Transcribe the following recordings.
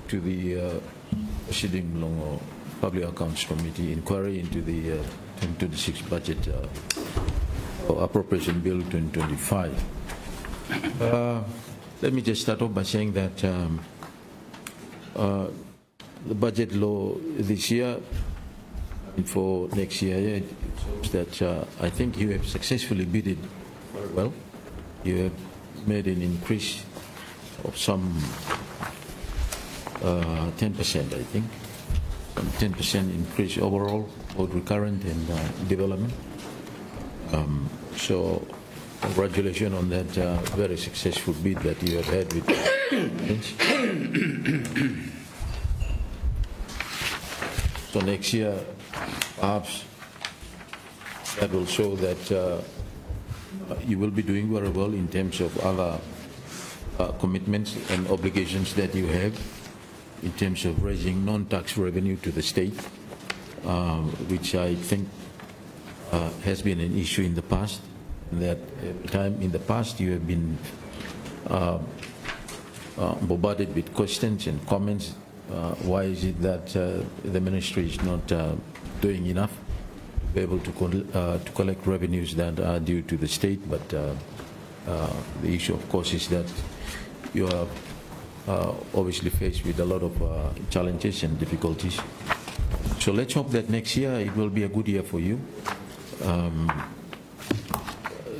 to the proceeding long Public Accounts Committee inquiry into the 2026 budget or Appropriation Bill 2025. Let me just start off by saying that the budget law this year and for next year, it shows that I think you have successfully bid it very well. You have made an increase of some 10%, I think. Some 10% increase overall, both recurrent and development. So congratulations on that very successful bid that you have had with So next year, perhaps that will show that you will be doing very well in terms of other commitments and obligations that you have in terms of raising non-tax revenue to the state, which I think has been an issue in the past. That every time in the past you have been bombarded with questions and comments. Why is it that the ministry is not doing enough to be able to collect revenues that are due to the state? But the issue, of course, is that you are obviously faced with a lot of challenges and difficulties. So let's hope that next year it will be a good year for you.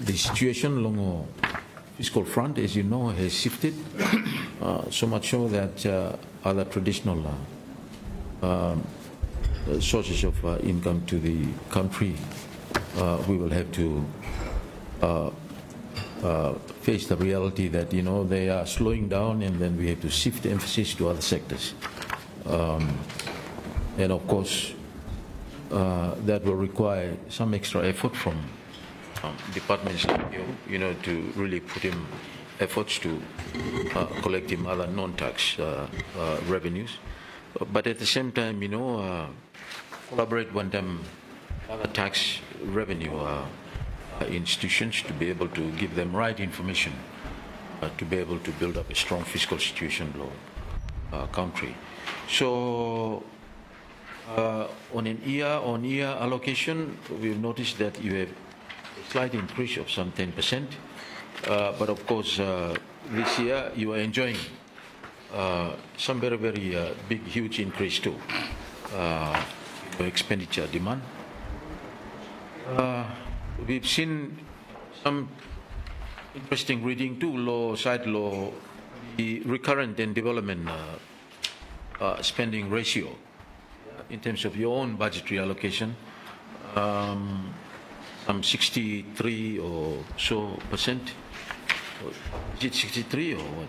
The situation along the fiscal front, as you know, has shifted so much so that other traditional sources of income to the country, we will have to face the reality that, you know, they are slowing down, and then we have to shift the emphasis to other sectors. And of course, that will require some extra effort from departments like you know, to really put in efforts to collect in other non-tax revenues. But at the same time, you know, collaborate with them other tax revenue institutions to be able to give them right information to be able to build up a strong fiscal situation in country. So on an year-on-year allocation, we've noticed that you have a slight increase of some 10%. But of course, this year you are enjoying some very, very big, huge increase too. Expenditure demand. We've seen some interesting reading too, side law, the recurrent and development spending ratio in terms of your own budgetary allocation. Some 63 or so percent. Is it 63 or what?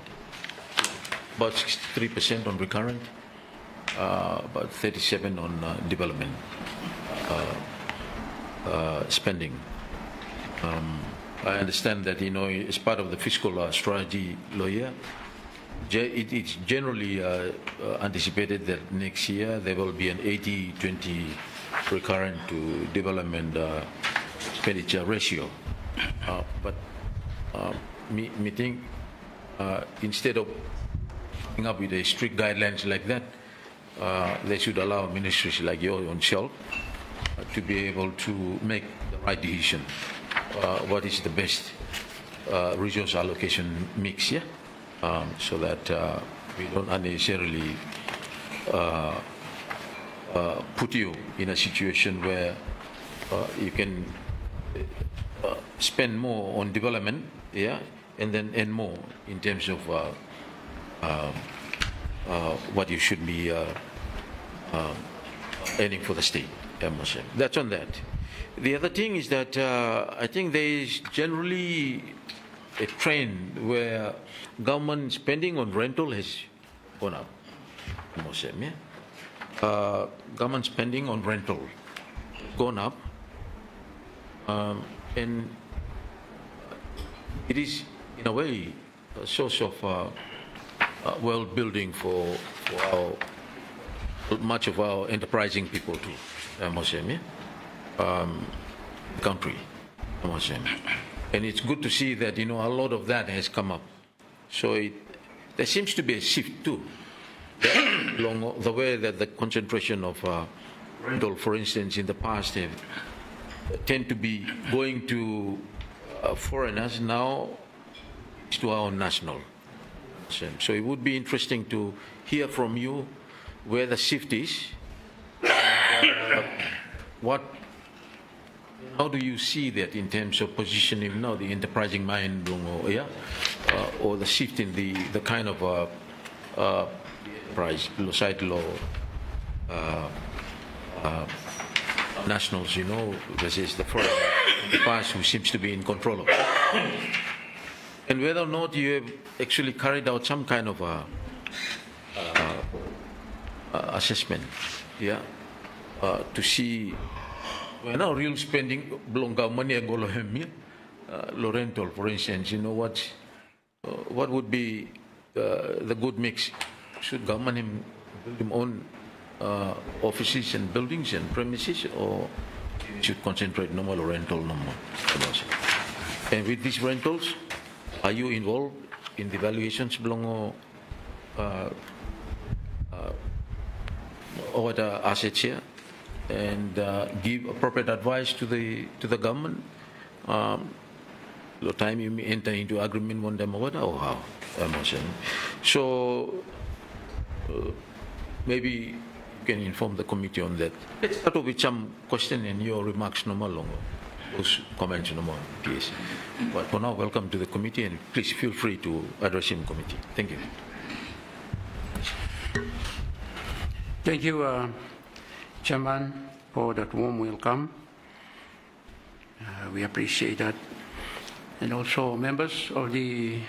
About 63% on recurrent, about 37 on development spending. I understand that, you know, as part of the fiscal strategy lawyer, it's generally anticipated that next year there will be an 80-20 recurrent to development expenditure ratio. But me think instead of coming up with a strict guidelines like that, they should allow ministries like your own self to be able to make the right decision. What is the best resource allocation mix, yeah? So that we don't unnecessarily put you in a situation where you can spend more on development, yeah, and then earn more in terms of what you should be earning for the state. That's on that. The other thing is that I think there is generally a trend where government spending on rental has gone up. Government spending on rental has gone up, and it is in a way a source of world building for much of our enterprising people too. Country, and it's good to see that, you know, a lot of that has come up. So there seems to be a shift too. along the way that the concentration of rental, for instance, in the past have tend to be going to foreigners, now it's to our national. So it would be interesting to hear from you where the shift is, how do you see that in terms of positioning now the enterprising mind, or the shift in the kind of price, societal nationals, versus the foreign past who seems to be in control of it. And whether or not you have actually carried out some kind of assessment, to see when our real spending belong money and go rental, for instance, what would be the good mix? Should government build their own offices and buildings and premises, or should concentrate normal rental normal? And with these rentals, are you involved in the valuations belong or the assets here, and give appropriate advice to the government? The time you may enter into agreement on them or how? So maybe you can inform the committee on that. Let's start off with some question and your remarks no more longer. Those comments no more, please. But for now, welcome to the committee, and please feel free to address him, committee. Thank you. Thank you, Chairman, for that warm welcome. We appreciate that. And also members of the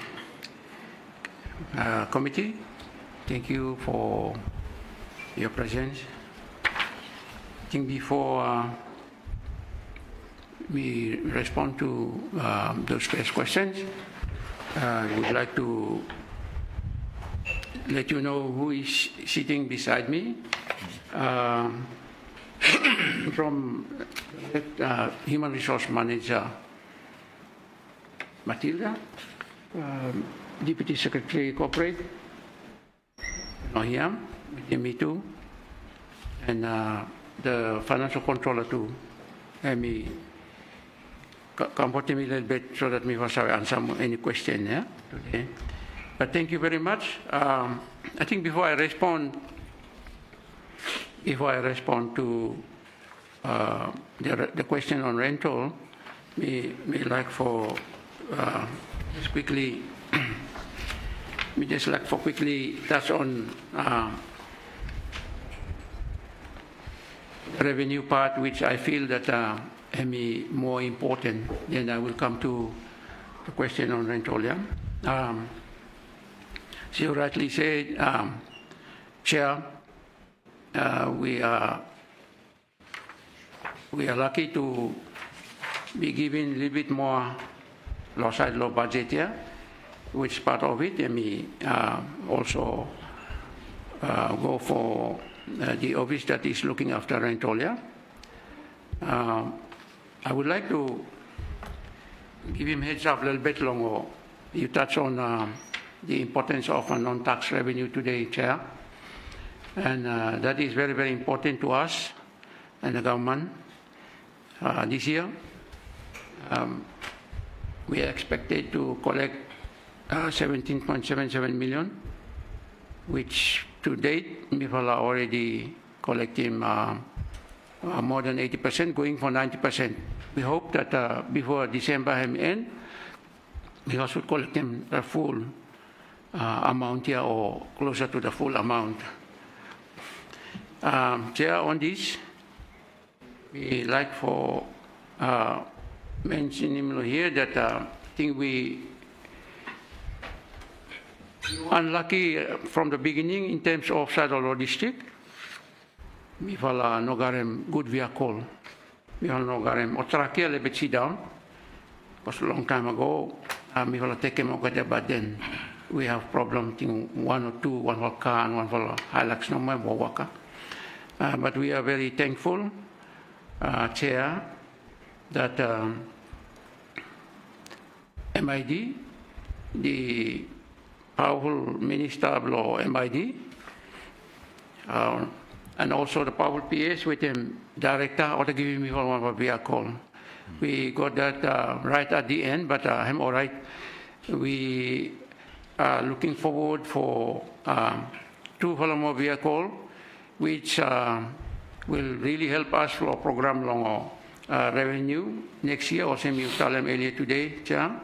committee, thank you for your presence. I think before we respond to those first questions, I would like to let you know who is sitting beside me. From Human Resource Manager Matilda, Deputy Secretary Corporate Nohiam, me too, and the Financial Controller too. Let me comfort me a little bit so that me also answer any question today. But thank you very much. I think before I respond to the question on rental, me like for just quickly touch on the revenue part, which I feel that more important. Then I will come to the question on rental. As you rightly said, Chair, we are lucky to be given a little bit more low budget here, which part of it, and we also go for the office that is looking after rental. I would like to give him heads up a little bit longer. You touch on the importance of a non-tax revenue today, Chair, and that is very, very important to us and the government. This year, we are expected to collect 17.77 million, which to date, we are already collecting more than 80%, going for 90%. We hope that before December end, we also collect the full amount here, or closer to the full amount. Chair, on this, we like for mentioning here that I think we unlucky from the beginning in terms of Saddle Road District. We have no good vehicle. We have no Otraki a little bit sit down. Because a long time ago, we have taken over, but then we have problem in one or two, one for car and one for Hilux, no more Waka. But we are very thankful, Chair, that MID, the powerful Minister of Law, MID, And also the power PS with him director or giving me one of vehicle. We got that right at the end, but I'm all right. We are looking forward for 2 more vehicle, which will really help us for program long revenue next year. Also, you tell them earlier today, Chair.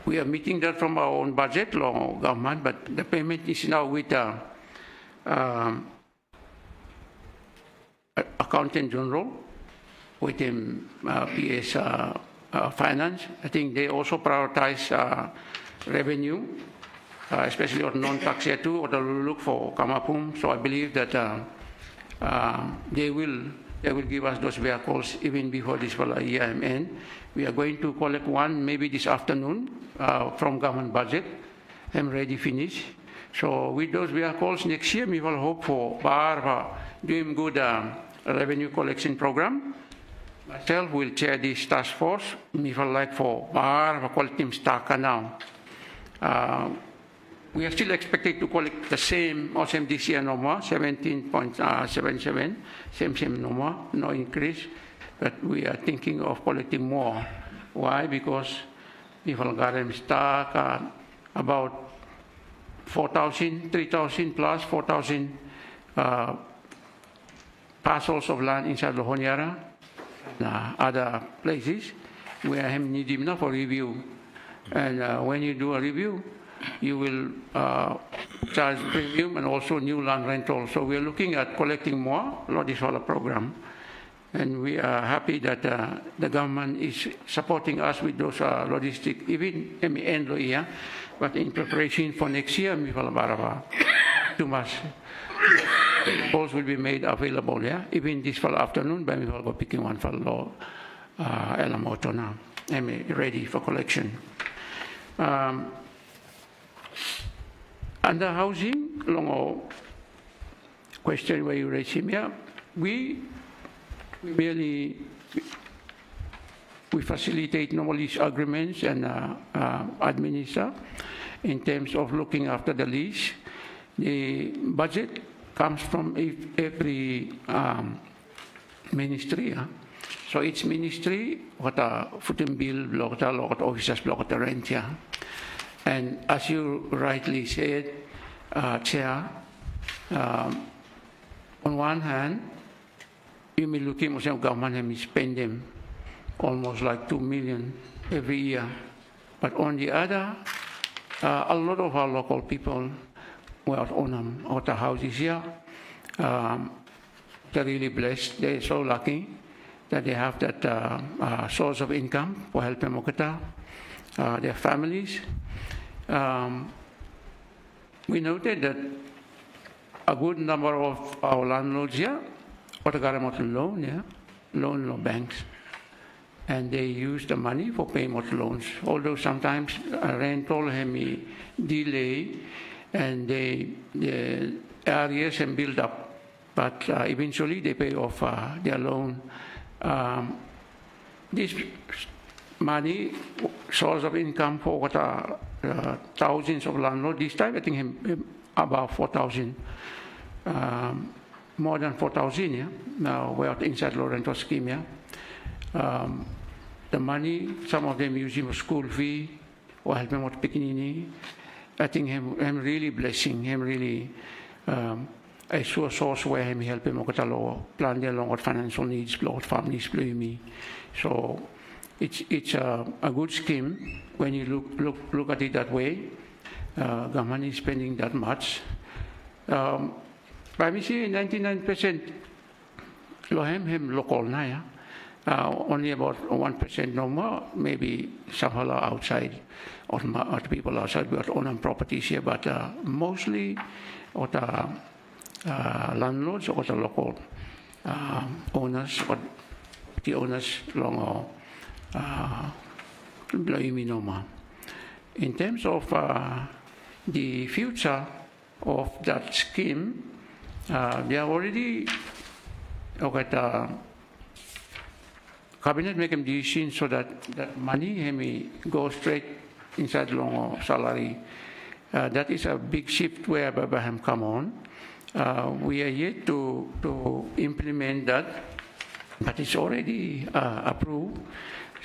We are meeting that from our own budget, long government, but the payment is now with Accountant General, with him PS Finance. I think they also prioritize revenue, especially on non-tax year too, or they'll look for Kamapum. So I believe that they will give us those vehicles even before this year end. We are going to collect one maybe this afternoon from government budget. I'm ready finish. So with those vehicles next year, we will hope for doing good revenue collection program. Myself will chair this task force. We will like for quality stock now. We are still expected to collect the same this year no more, 17.77, same no more, no increase. But we are thinking of collecting more. Why? Because we will got them stock about 4,000, 3,000 plus 4,000 parcels of land inside the Honiara and other places where I need them for review. And when you do a review, you will charge premium and also new land rental. So we are looking at collecting more, this whole program. And we are happy that the government is supporting us with those logistics, even in the end of the year. But in preparation for next year, we will have too much. Calls will be made available, yeah? Even this fall afternoon, but we will go picking one for Elamoto now. I'm ready for collection. Under housing, long question where you raise him here, we facilitate normal lease agreements and administer in terms of looking after the lease. The budget comes from every ministry. So each ministry, what a footing bill, what officers, what rent. Yeah. And as you rightly said, Chair, on one hand, you may look at the government and spend them almost like 2 million every year. But on the other, a lot of our local people who own the houses here, they're really blessed. They're so lucky that they have that source of income for helping Mokata, their families. We noted that a good number of our landlords here got a loan, yeah, loan banks, and they use the money for paying loans. Although sometimes rental may delay, and the areas can build up, but eventually they pay off their loan. This money, source of income for what thousands of landlords. This time, I think about 4,000, more than 4,000. Yeah, now we're inside the rental scheme. Yeah, the money, some of them using for school fee or helping with Pikinini. I think I'm really blessing him. Really, I saw a source where I'm helping Mokatalo plan their long financial needs, long families, me. So. It's a good scheme when you look at it that way. Government is spending that much. But we see 99% lohem local na. Only about 1% no more, maybe somehow outside, or people outside we own properties here, but mostly or the landlords or the local owners or the owners long. In terms of the future of that scheme, they are already cabinet make a decision so that money may go straight inside long salary That is a big shift where Baham come on. We are yet to implement that, but it's already approved.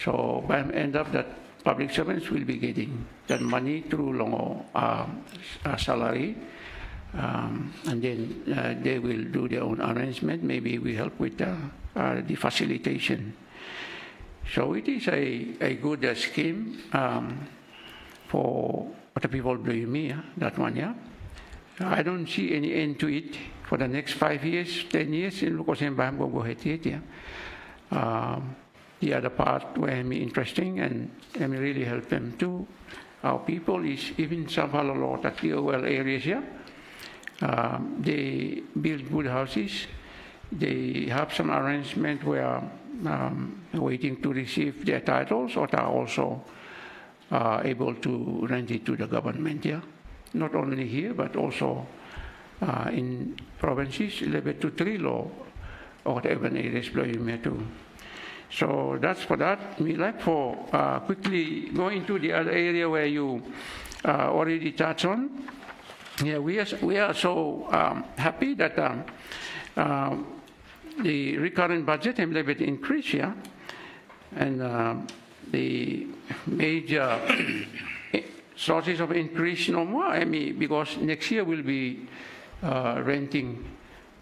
So by the end of that, public servants will be getting that money through long salary, and then they will do their own arrangement. Maybe we help with the facilitation. So it is a good scheme for what the people believe me, that one, yeah. I don't see any end to it for the next 5 years, 10 years. In Lukosem Baham go ahead, yeah. The other part where I'm interesting and really help them too. Our people is even somehow a lot at the OL areas here. They build good houses. They have some arrangement where waiting to receive their titles, or are also able to rent it to the government here. Not only here, but also in provinces, level 2, 3 law, or whatever areas here too. So that's for that. We like for quickly going to the other area where you already touched on. Yeah, we are so happy that the recurrent budget has a little bit increased here, and the major sources of increase no more. I mean, because next year we'll be renting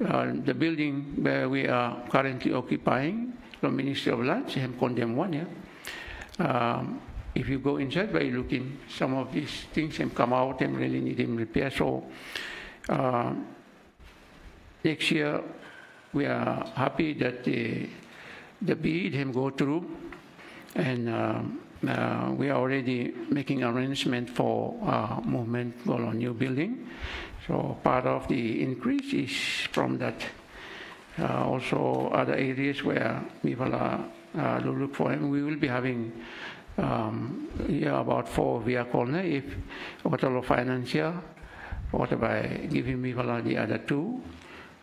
the building where we are currently occupying. The Ministry of Lands have condemned one, yeah. If you go inside by looking, some of these things have come out and really need them repair. So next year we are happy that the bid have go through, and we are already making arrangement for movement for a new building. So part of the increase is from that. Also other areas where people look for him. We will be having about 4 vehicles now if whatever financial, whatever I give him the other 2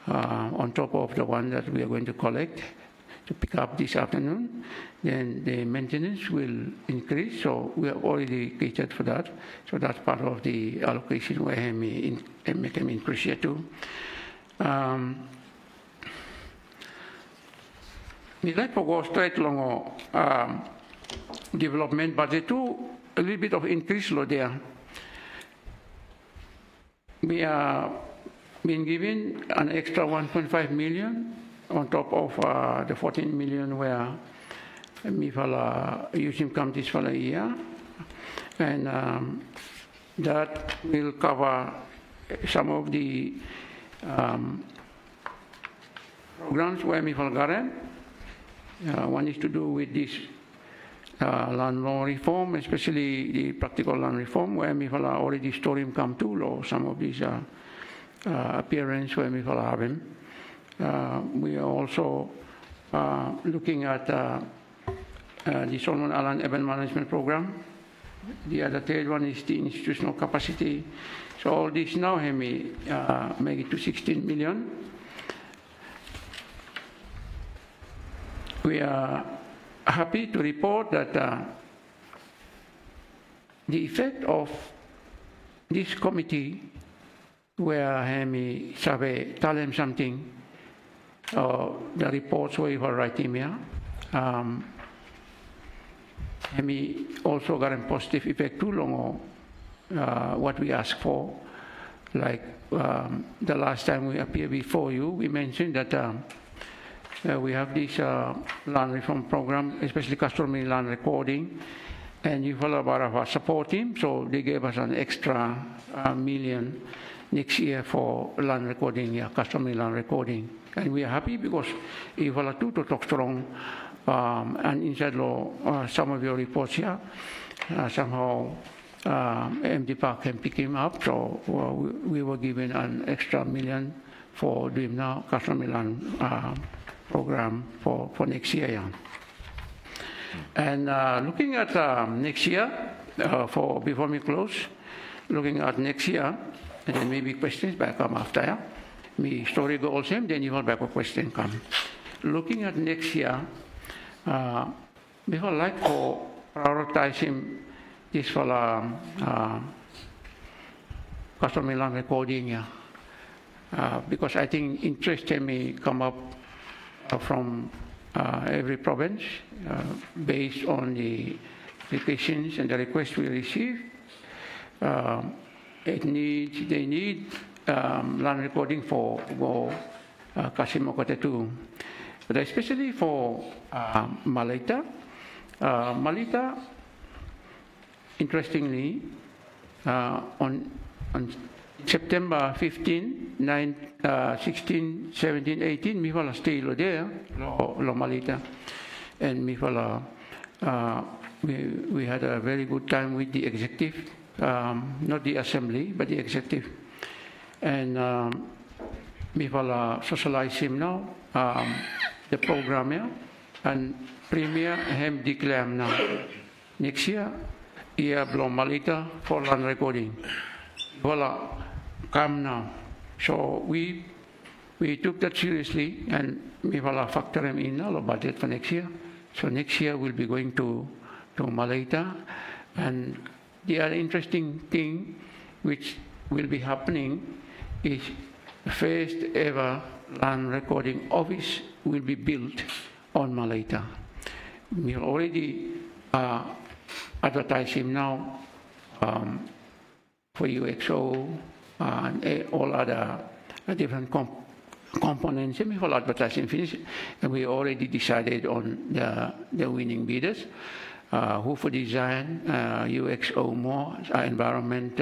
on top of the one that we are going to collect to pick up this afternoon. Then the maintenance will increase, so we have already catered for that. So that's part of the allocation where I make him increase here too. We'd like to go straight along development budget too, a little bit of increase there. We are being given an extra 1.5 million on top of the 14 million where Mifala using come this for a year, and that will cover some of the programs where Mifala Garen. One is to do with this land law reform, especially the practical land reform, where we have already story come to law, some of these appearance where we have them. We are also looking at the Solomon Island Urban Management Program. The other third one is the institutional capacity. So all this now make it to 16 million. We are happy to report that the effect of this committee, where Hemi Sabe tell him something, the reports we were writing here, Hemi also got a positive effect too long what we asked for. Like the last time we appeared before you, we mentioned that we have this land reform program, especially customary land recording, and you follow about our support team, so they gave us an extra million next year for land recording, customary land recording. And we are happy because you follow to talk strong, and inside law, some of your reports here, somehow MD Park can pick him up, so we were given an extra million for doing now customary land program for next year. Yeah. And looking at next year, before we close, looking at next year, and then maybe questions back come after. Yeah? Me story go all same, then you will back a question come. Looking at next year, we would like to prioritize him this for customary land recording, yeah. Because I think interest may come up from every province based on the applications and the requests we receive. They need land recording for Kasimokote too. But especially for Malaita. Malaita, interestingly, on September 15, 16, 17, 18, mi wala stay lo there, lo Malita. And mi wala, we had a very good time with the executive, not the assembly, but the executive. And mi wala socialize him now, the program here, and premier him declare now. Next year, blo Malita for land recording. Voila, come now. So we took that seriously, and we will factor them in our budget for next year. So next year we'll be going to Malaita, and the other interesting thing which will be happening is the first ever land recording office will be built on Malaita. We already advertise him now for UXO and all other different components. We will advertise and finish, and we already decided on the winning bidders. Who for design, UXO more, environment.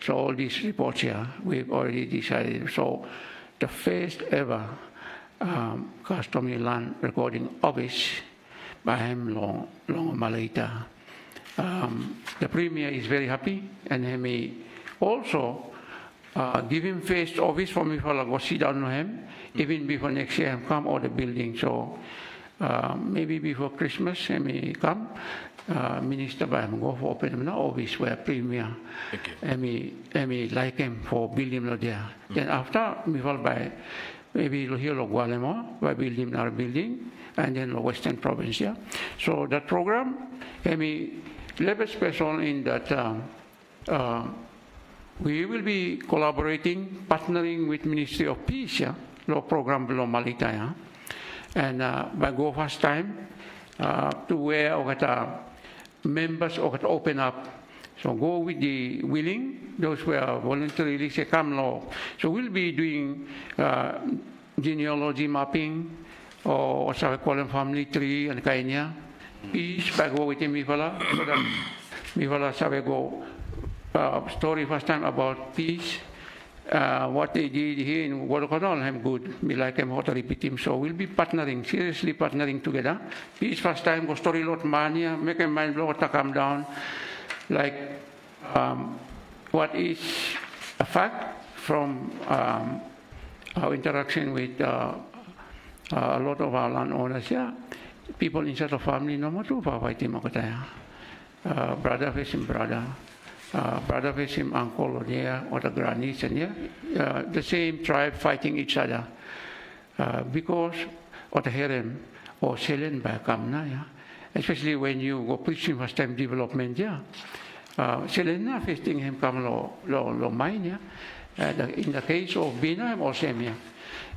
So all these reports here, we've already decided. So the first ever customary land recording office by him long Malaita. The premier is very happy, and he may also give him first office for me for go sit down with him, even before next year him come or the building. So maybe before Christmas he may come, minister by him go for open him now office where premier. I may like him for building there. Then after me fall by maybe here lo Gualemo by building our building, and then the Western Province. Yeah. So that program, I may level special in that we will be collaborating, partnering with Ministry of Peace, yeah, law program below Malita, yeah? And by go first time to where members open up. So go with the willing, those who are voluntarily say come law. So we'll be doing genealogy mapping, or shall we call them family tree and kanya. Peace by go with him, Mivala, so that Mivala shall we go story first time about peace. What they did here in Wolokodol, I'm good. Me like him, how to repeat him. So we'll be partnering, seriously partnering together. Peace first time, go story lot mania, make a mind blow to come down. Like what is a fact from our interaction with a lot of our landowners, yeah. People inside the family, no matter who fighting brother facing brother. Brother facing uncle or there, or the grannies, and yeah, the same tribe fighting each other because of the harem or selling by Kamna, yeah. Especially when you go preaching first time development, yeah. Selling na facing him come lo mine, yeah. In the case of Bina or same, yeah.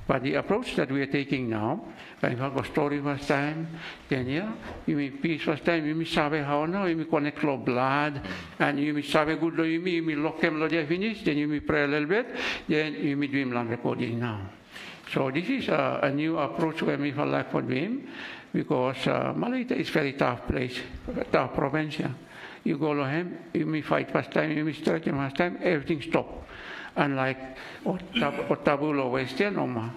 But the approach that we are taking now, if I go story first time, then yeah, you mean peace first time, you mean sabe how now, you mean connect lo blood, and you mean sabe good lo, you mean lock them lo they finish, then you mean pray a little bit, then you mean dream land recording now. So this is a new approach where we feel like for dream, because Malaita is very tough place, tough province. Yeah. You go to him, you mean fight first time, you mean strike him first time, everything stop. Unlike Otabulo Western Oma.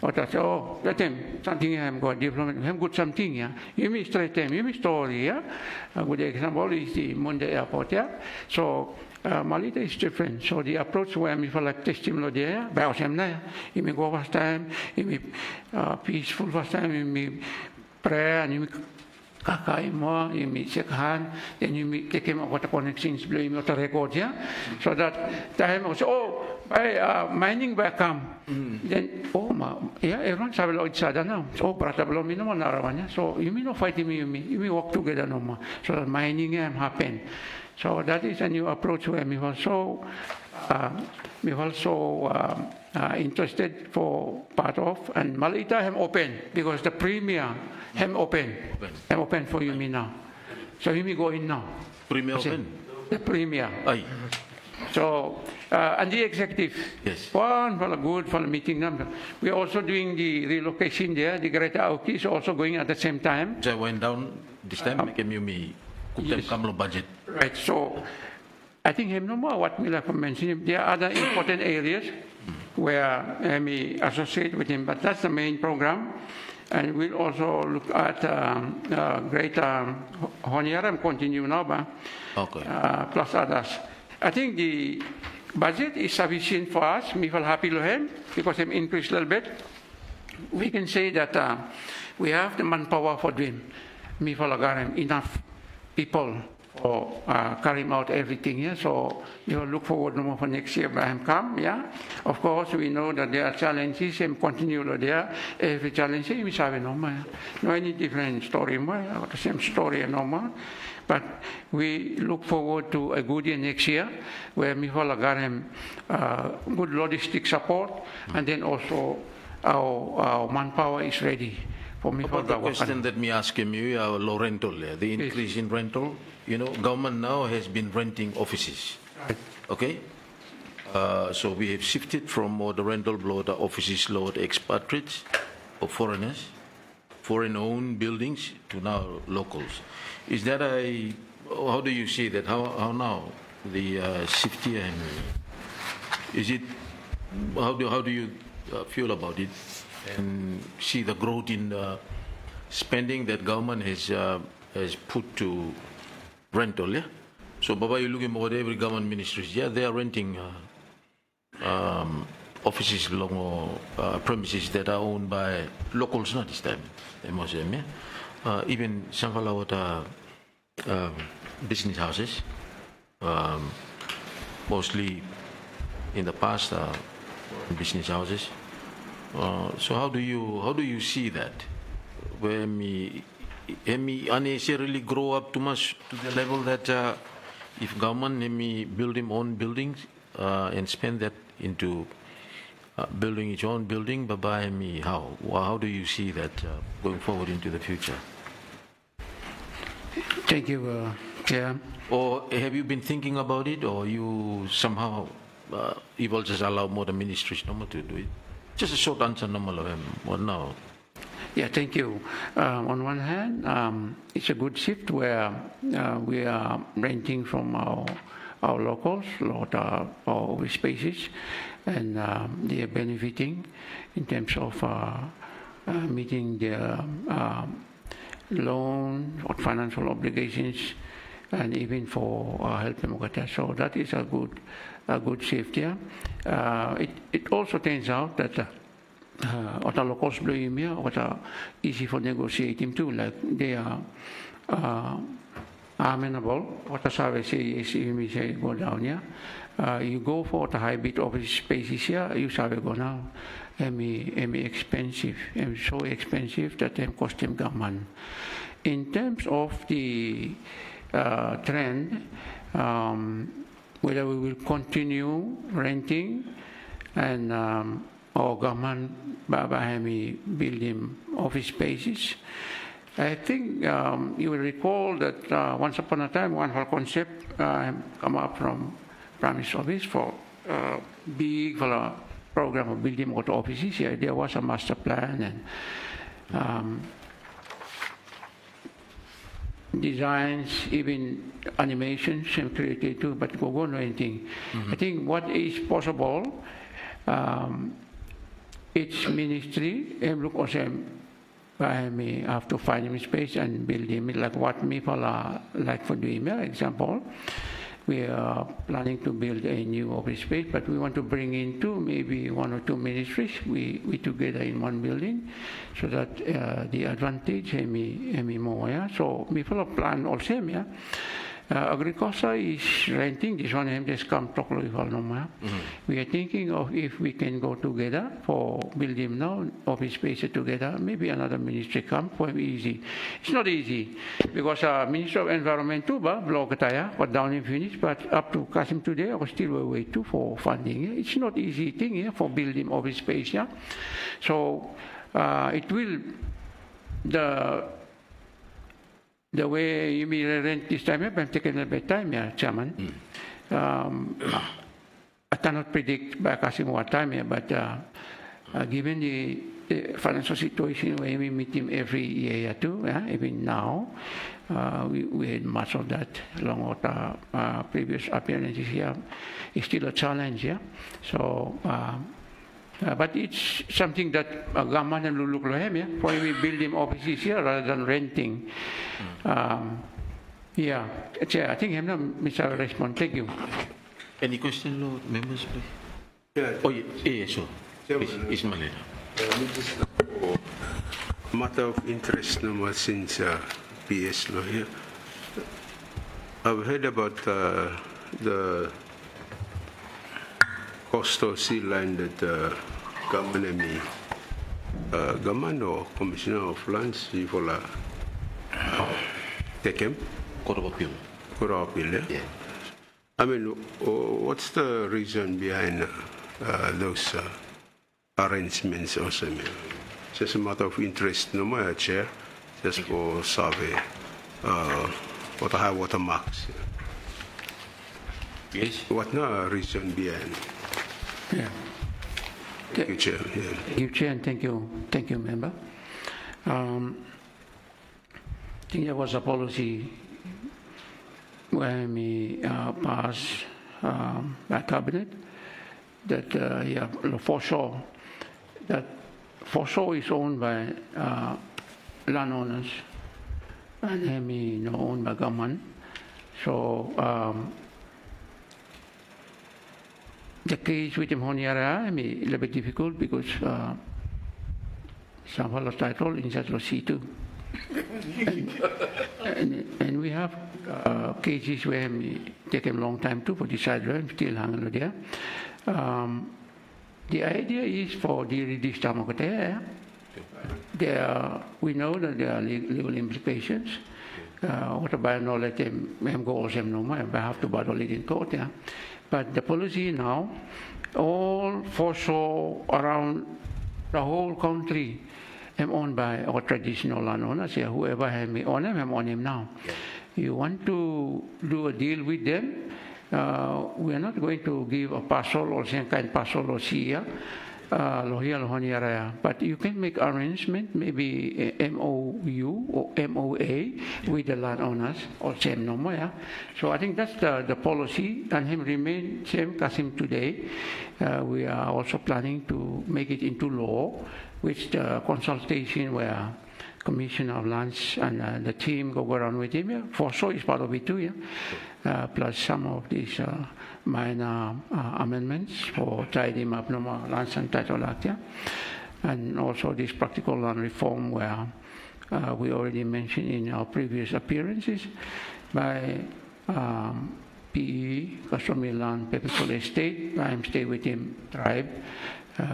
Or that's oh, let him something I'm got development, I'm good something, yeah. You mean straight time, you mean story, yeah. A good example is the Monday Airport, yeah. So Malita is different. So the approach where we feel like testimony there, by them, you may go first time, you may peaceful first time, you may prayer, and you may kakai mo, you may shake hand, then you may take him what the connections below you to record, yeah. So that time also, oh, by mining by come, then yeah, everyone sabi lo each other now. So brata below me no narawan, yeah. So you may not fight me, you may walk together no more. So that mining happen. So that is a new approach where we've also interested for part of, and Malita hem open because the premier hem open for you me now. So you me go in now. Premier open. The premier. Aye. So, and the executive, Yes. one for a good for the meeting number. We're also doing the relocation there. The Greta Auki is also going at the same time. So I went down this time, make him me Yes. come budget. Right. So, I think him no more what Mila mentioned. There are other important areas where we associate with him, but that's the main program. And we'll also look at Greater Honiaram continue now, but Okay. plus others. I think the budget is sufficient for us. We feel happy with him because him increased a little bit. We can say that we have the manpower for doing. We feel enough people for carrying out everything. Yeah? So you will look forward no more for next year by him come. Yeah. Of course, we know that there are challenges and continue there. Every challenge we have no more. No any different story more. The same story no more. But we look forward to a good year next year where we will get him good logistic support, and then also our manpower is ready. About the question that me asking you, low rental, the increase in rental, you know, government now has been renting offices, okay? So we have shifted from the rental below the offices, low the expatriates or foreigners, foreign-owned buildings to now locals. Is that how do you see that? How now the shift here? And is it, how do you feel about it? And see the growth in the spending that government has put to rental, yeah? So, Baba, you're looking at every government ministries, yeah, they are renting offices along premises that are owned by locals, not this time, yeah? Even some of business houses, mostly in the past, business houses. So how do you see that? Where me unnecessarily grow up too much to the level that if government me build him own buildings and spend that into building its own building, but by me how do you see that going forward into the future? Thank you, Chair. Or have you been thinking about it, or you somehow you will just allow more the ministries no more to do it? Just a short answer, no more of them. What now? Yeah, thank you. On one hand, it's a good shift where we are renting from our locals, lot of our spaces, and they are benefiting in terms of meeting their loan or financial obligations, and even for helping Mogata. So that is a good shift here. It also turns out that other locals blame here, what are easy for negotiating too, like they are amenable. What a service is you say go down here. You go for the hybrid office spaces here, you shall go now. Expensive, so expensive that them cost them government. In terms of the trend, whether we will continue renting and our government by building office spaces, I think you will recall that once upon a time one whole concept come up from Prime Minister's office for big program of building more offices. Yeah, there was a master plan and designs, even animations, and created too, but go no anything. I think what is possible, each ministry, look also I may have to find him space and build him like what people are like for doing. Example, we are planning to build a new office space, but we want to bring in maybe one or two ministries, we together in one building, so that the advantage may more. Yeah? So we follow plan also, yeah? Agriculture is renting. This one just come talk no more. We are thinking of if we can go together for building now office space together. Maybe another ministry come for easy. It's not easy because Minister of Environment too, but block but down in finish. But up to Kasim today, I was still wait too for funding. Yeah? It's not easy thing for building office space. Yeah, so it will the way you may rent this time, I'm taking a little bit of time, yeah, Chairman. I cannot predict by Kasim what time, yeah, but given the financial situation where we meet him every year too, yeah, even now, we had much of that along with previous appearances here. It's still a challenge, yeah. So, but it's something that government and look like yeah, for we build him offices here rather than renting. Yeah, I think I'm not Mr. Respond. Thank you. Any question, Lord members, please? Yeah. Oh, yeah, sure. It's Malena. Matter of interest no since PS law here. I've heard about the coastal sea line that government or Commissioner of Lands for la take him. Court of Appeal. Court of Appeal, yeah? Yeah. I mean, what's the reason behind those arrangements also? Just a matter of interest, no more, Chair, just for survey, what high water marks. Yes. What no reason behind? Yeah. Thank you, Chair. Yeah. Thank you, Chair, and thank you, Member. I think there was a policy when we passed by Cabinet that foreshore is owned by landowners and Hemi owned by government. So the case with Honiara may be a little bit difficult because some of the title in C2. and we have cases where we take a long time too for decide and still hanging there. The idea is for the reduced there. We know that there are legal implications. What about not let them go also no more? I have to battle it in court. Yeah. But the policy now, all foreshore around the whole country, am owned by our traditional landowners. Yeah, whoever has me on them, I'm on him now. Yeah. You want to do a deal with them? We are not going to give a parcel or some kind of parcel or sea. But you can make arrangement, maybe MOU or MOA with the landowners or same no more. Yeah? So I think that's the policy, and him remain same Kasim today. We are also planning to make it into law, which the consultation where Commissioner of Lands and the team go around with him. Yeah? For sure is part of it too. Yeah? Plus some of these minor amendments for tidying up no more Lands and Title Act. Yeah? And also this practical land reform where we already mentioned in our previous appearances by PE, customary land, Peppercorn Estate, I'm stay with him, tribe,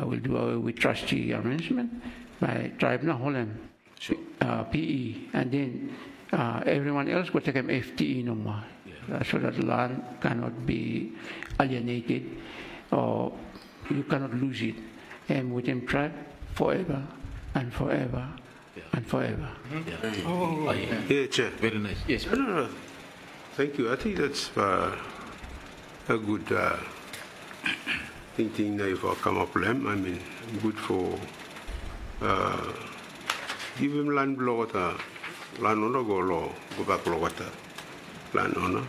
we'll do away with trustee arrangement by tribe na Holland. Sure. PE, and then everyone else will take them FTE no more. Yeah. So that land cannot be alienated or you cannot lose it. And with them tribe forever and forever and forever. Yeah. Oh, yeah, Chair. Very nice. Yes. No. Thank you. I think that's a good thing that if I come up with them. I mean, good for give him land water, land owner go back water, land owner.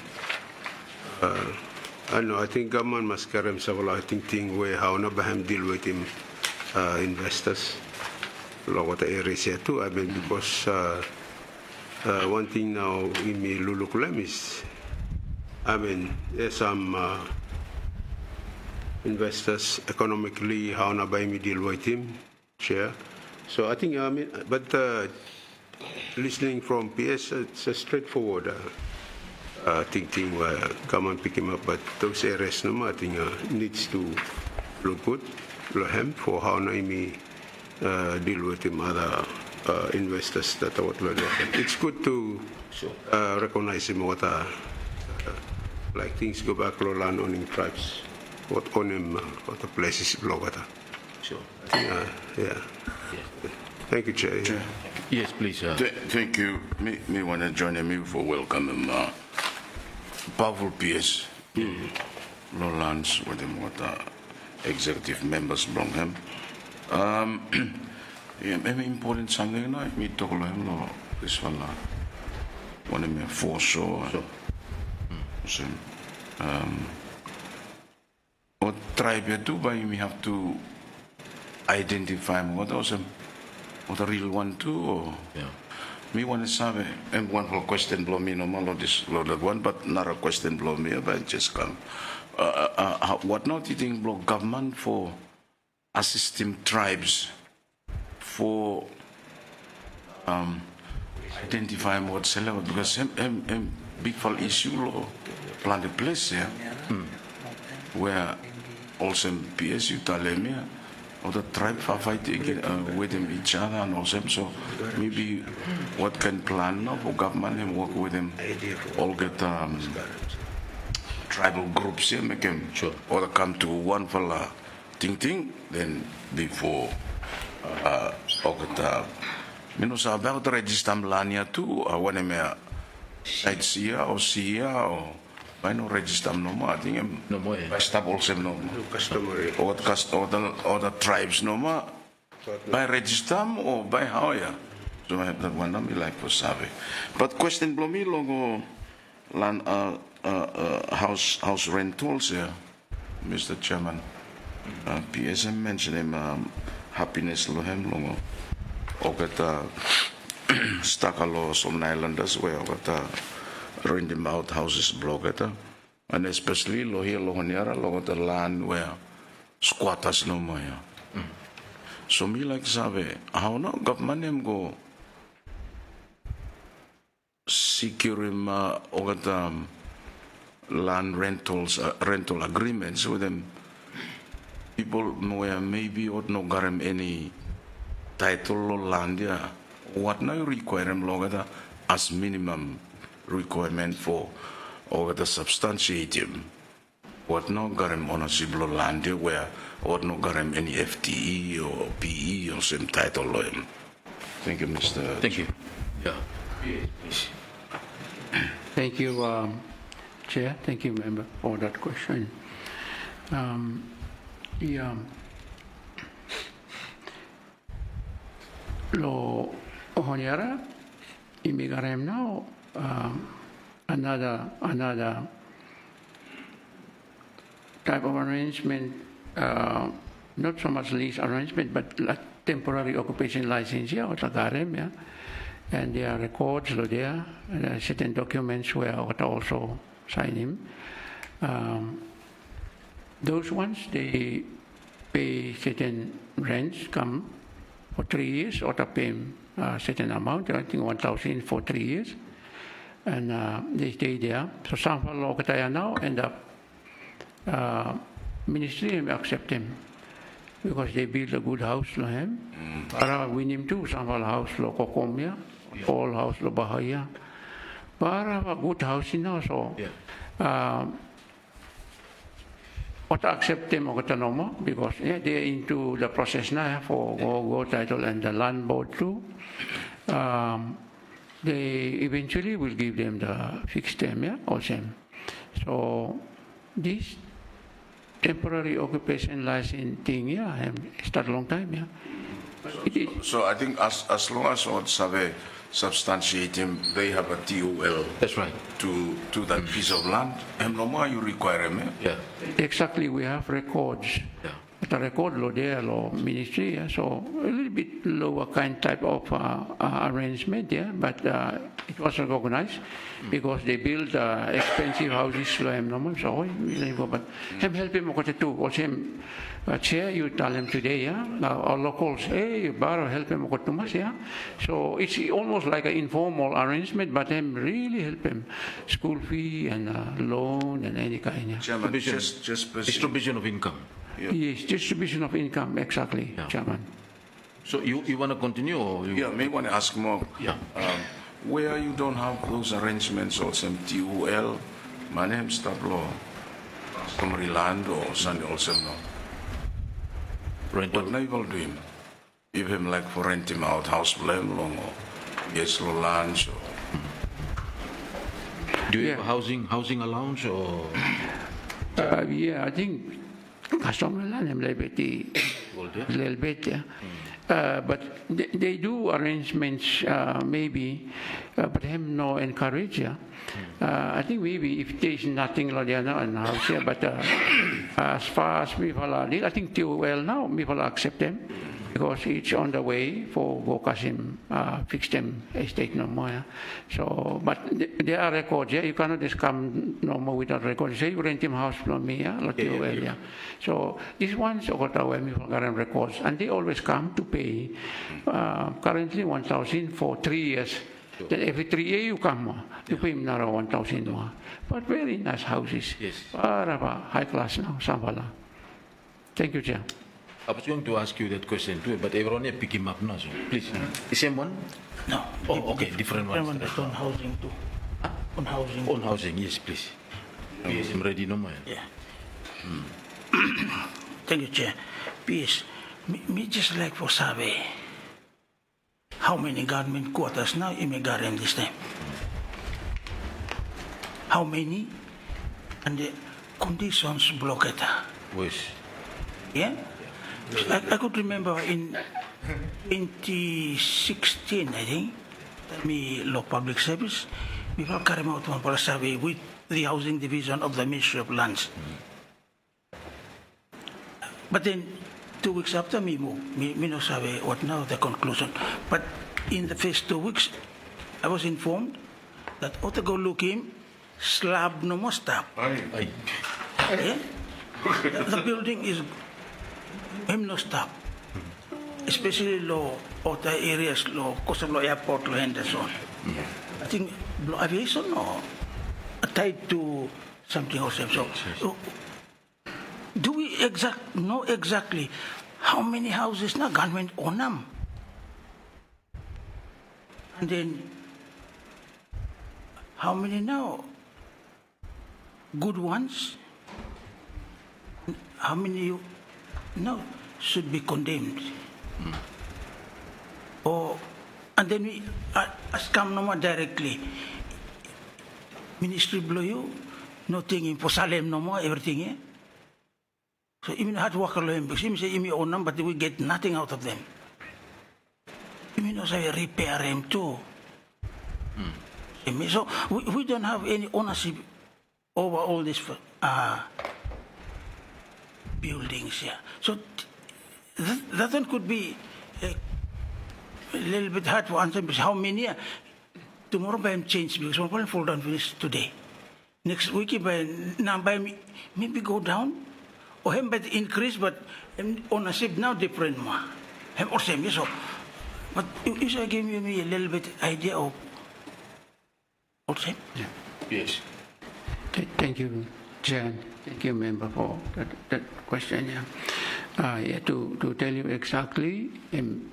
I know. I think government must carry himself. I think thing where how not him deal with him investors, water areas here too. I mean because one thing now in me lulukulem is, I mean there's some investors economically how not by me deal with him, Chair. So I think, I mean, but listening from PS, it's a straightforward thing where come and pick him up. But those areas, no, I think needs to look good, look him for how Naimi deal with him other investors that are what we're doing. It's good to recognize him what like things go back to land owning tribes, what own him, what the places blogger. Sure. Yeah. Thank you, Chair. Yes, please. Thank you. Me want to join me for welcome him. Powerful PS. Lowlands with him what executive members bring him. Yeah, maybe important something no. Me talk to him no. This one one of me for sure. So, what tribe you do, but you have to identify what was what a real one too. Or, Yeah. me want to say, and one for question blow me no more this loaded one, but not a question blow me, but just come. What not you think block government for assisting tribes for identifying what's celebrate because big fall issue law plan the place here where also PSU Talemia or the tribe are fighting with them each other and also so maybe what can plan now for government and work with them all get tribal groups here make them or come to one fella ting then before all get minus about register Melania too when me sites here or see or I no register no more. I think No more. I stop also no more. Customary. Or the tribes no more. By register or by how yeah. So I have that one me like for savvy. But question blow me logo land house rentals here, Mr. Chairman. PSM mentioned him happiness lo him logo. Or get stuck a lot some islanders where got rent them out houses block it, and especially lo here lo honiara lo got the land where squatters no more. So me like sabe how no government them go secure him or got land rentals rental agreements with them people where maybe or no got him any title or land yeah. What now require him longer as minimum requirement for or the substantiate him. What now got him ownership of land where or no got him any FTE or PE or some title of him. Thank you, Mr. Thank you. Yeah. Thank you, Chair. Thank you, Member, for that question. Lo honiara imigarem now another type of arrangement, not so much lease arrangement, but like temporary occupation license here or tagarem, yeah. And there are records there, certain documents where I also sign him. Those ones they pay certain rents come for 3 years or to pay certain amount, I think 1,000 for 3 years, and they stay there. So some follow now end up ministry accept him because they build a good house for him. Para win him too, some house lo kokomia, all house lo bahaya. Para a good house in also. What accept them or because they're into the process now for go title and the land board too. They eventually will give them the fixed term, yeah, or same. So this temporary occupation license thing, yeah, start a long time, yeah. So I think as long as what Save substantiate him, they have a TOL. That's right. To that piece of land, and no more you require him. Yeah. Exactly, we have records. Yeah. the record law there, law ministry, yeah, so a little bit lower kind type of arrangement, yeah, but it was recognized because they build expensive houses, so I'm normal, so but him help him too, also him chair, you tell him today, yeah, our locals, hey, borrow help him too much, yeah, so it's almost like an informal arrangement, but him really help him, school fee and loan and any kind, yeah. Chairman, Distribution. just Distribution of income. Yes, distribution of income, exactly, Yeah. Chairman. So you want to continue or you? yeah, may want to ask more. Yeah. Where you don't have those arrangements or some TUL, my name Stablo, customary land or Sunday also no. Rental. What now you will do him? Give him like for rent him out, house blame long or yes, low lunch or Do you Yeah. have housing allowance or? Yeah, I think customer land a little bit, yeah. But they do arrangements, maybe, but him no encourage, yeah. I think maybe if there is nothing like that now in house, yeah, but as far as people are, I think till well now, people accept them because it's on the way for Gokasim, fix them estate no more, yeah. So, but there are records, yeah, you cannot just come no more without records. Say you rent him house from me, yeah, like you well, yeah. So these ones got away people current records, and they always come to pay. Currently 1,000 for 3 years. Then every 3 years you come, you pay him now 1,000 more. But very nice houses. Yes. Para high class now, Sambala. Thank you, Chair. I was going to ask you that question too, but everyone pick him up now. So please, the same one? No. Oh, okay, different ones. Different one is on housing too. On housing. On housing, yes, please. Yes, I'm ready no more. Yeah. Thank you, Chair. Please, me just like for survey. How many government quarters now in Megarem this time? How many? And the conditions blocked. Yes. Yeah? I could remember in 2016, I think, me law public service, we will carry out one survey with the housing division of the Ministry of Lands. But then 2 weeks after me no survey what now the conclusion. But in the first 2 weeks, I was informed that ought to go look him, slab no more stop. Ay. Yeah? The building is him no stop. Especially low outer areas, low cost of low airport, low Henderson. I think low aviation or tied to something else. So do we know exactly how many houses now government own them? And then how many now good ones? How many now should be condemned? Or and then we ask come no more directly. Ministry blow you, nothing in Salem no more, everything, yeah? So even hard worker learn because him say him own them, but we get nothing out of them. Even also repair them too. So we don't have any ownership over all these buildings here. So that one could be a little bit hard to answer because how many tomorrow by change because one point fall down finish today. Next week by number maybe go down or him but increase but ownership now different more. Him or same yes. So, but you should give me a little bit idea of or same. Yeah. Yes. Thank you, Chair. Thank you, Member, for that question. Yeah. To tell you exactly, I'm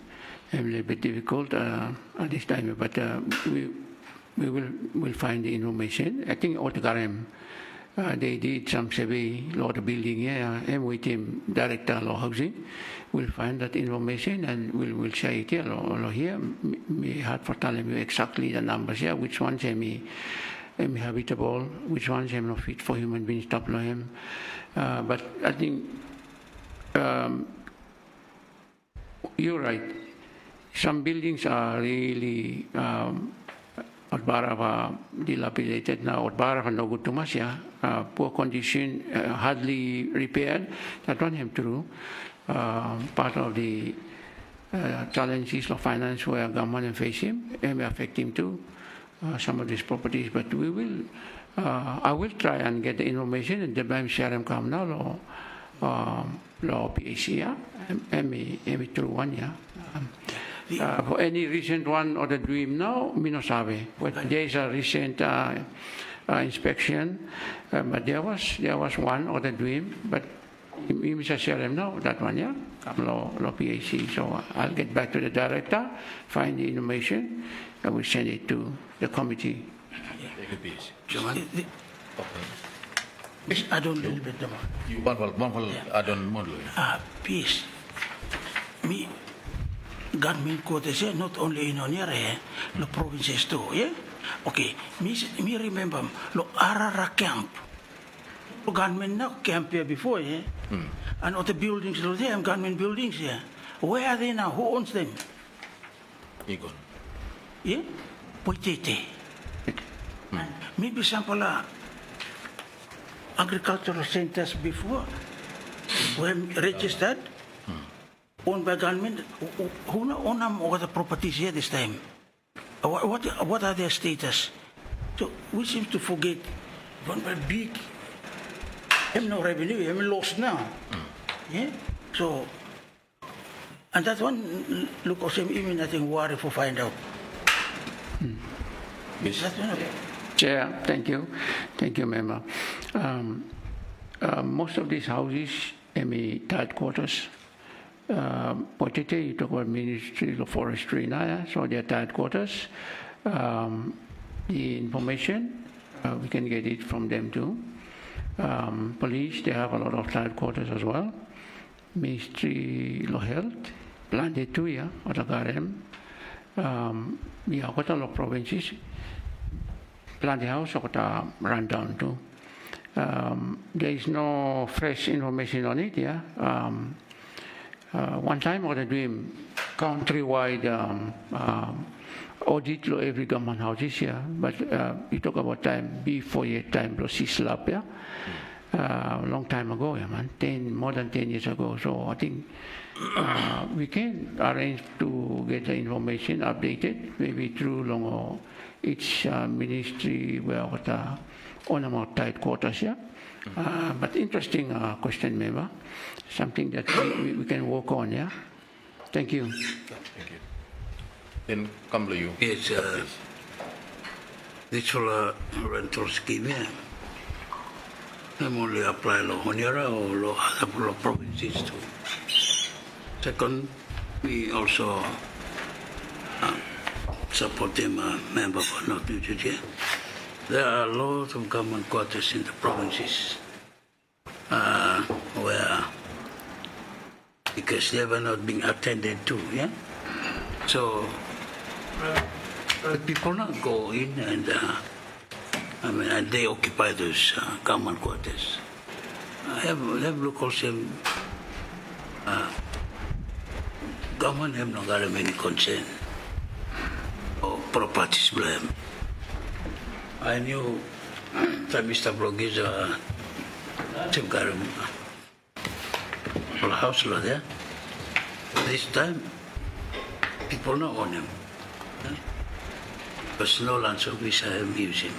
a little bit difficult at this time, but we will find the information. I think Otakarem, they did some survey, lot of building here. I'm with him, Director of Housing. We'll find that information and we'll share it here. Here, we had for telling you exactly the numbers here, which ones habitable, which ones are not fit for human beings, top of him. But I think you're right. Some buildings are really Otbara dilapidated now. Otbara no good too much, yeah. Poor condition, hardly repaired. That one him true. Part of the challenges of finance where government face him and may affect him too. Some of these properties, but we will. I will try and get the information and the share them come now law PAC, yeah, and true one, yeah. For any recent one or the dream now, me no sabe. But there is a recent inspection, but there was one or the dream, but you must share them now, that one, yeah, law PAC. So I'll get back to the director, find the information, and we send it to the committee. Chairman, add on a little bit more. One add-on more. Peace. Me, government quarters here, not only in Oniara, the provinces too, yeah? Okay, me remember, lo Arara camp. Government now camp here before, yeah? And all the buildings, there, government buildings here. Where are they now? Who owns them? Egon. Yeah? Poitete. Maybe some agricultural centers before were registered, owned by government. Who own all the properties here this time? What are their status? So we seem to forget one by big. Have no revenue, have lost now. Yeah. So, and that one look also even nothing worry for find out. Yes. That one. Chair, thank you. Thank you, member. Most of these houses, tight quarters. Potete, you talk about Ministry of Forestry now, yeah? So they're tight quarters. The information, we can get it from them too. Police, they have a lot of tight quarters as well. Ministry of Health, planted too, yeah, Otakarem. Yeah, got a lot of provinces. Plant house or run down too. There is no fresh information on it, yeah. One time or the dream countrywide audit lo every government houses here, but you talk about time before your time lo slap, yeah. Long time ago, yeah, man, more than 10 years ago. So I think we can arrange to get the information updated, maybe through long each ministry where on about tight quarters, yeah. But interesting question, member. Something that we can work on, yeah. Thank you. Thank you. Then come to you. Yes, this whole rental scheme, yeah. I'm only apply lo Honiara or lo other provinces too. Second, we also support them member for North New Jersey. There are a lot of government quarters in the provinces where, because they were not being attended to, yeah? So, people now go in and, and they occupy those government quarters. Have local same, government have not got any concern or properties blame. I knew that Mr. Blogiza got a house lot there. This time, people not own him. Because no land service have used him.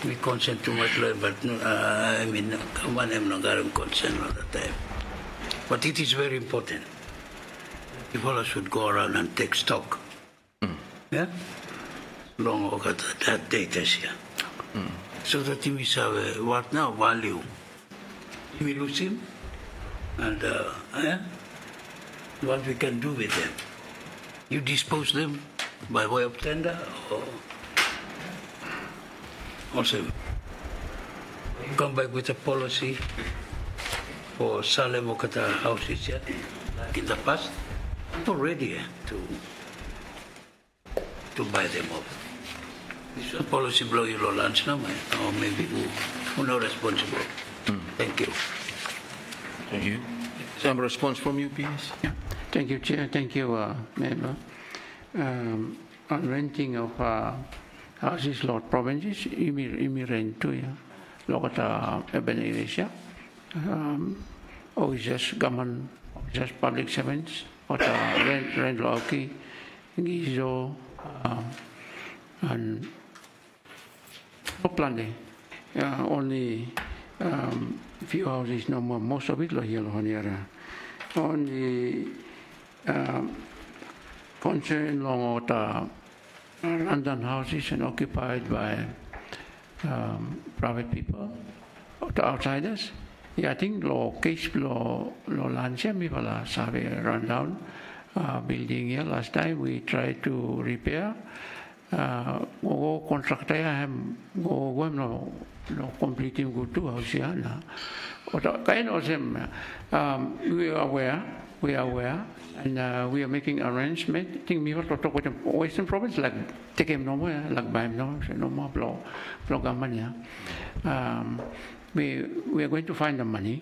We concern too much land, but I mean, one have not got him concern all the time. But it is very important. People should go around and take stock. Yeah? Long over that data here. So that we have what now value. We lose him and what we can do with them. You dispose them by way of tender or also come back with a policy for Salem Okata houses, yeah? Like in the past. People ready to buy them up. This is a policy blow your lunch now, or maybe who not responsible. Thank you. Thank you. Some response from you, please? Yeah. Thank you, Chair. Thank you, Member. on renting of houses lot provinces, imi rent too, yeah. Lokata urban areas, yeah. Or just government, just public servants, or rent loki, gizo, and no planning. Only few houses, no more. Most of it lo here lo here. Only concern long the London houses and occupied by private people, or the outsiders. Yeah, I think lo case lo lancia mi pala sabi rundown building here. Last time we tried to repair. Go contractor ham go no completing good to house ya na. Kind of them we are aware and we are making arrangement. I think we want to talk with the Western Province like take him no more like buy him no more blow government ya. We are going to find the money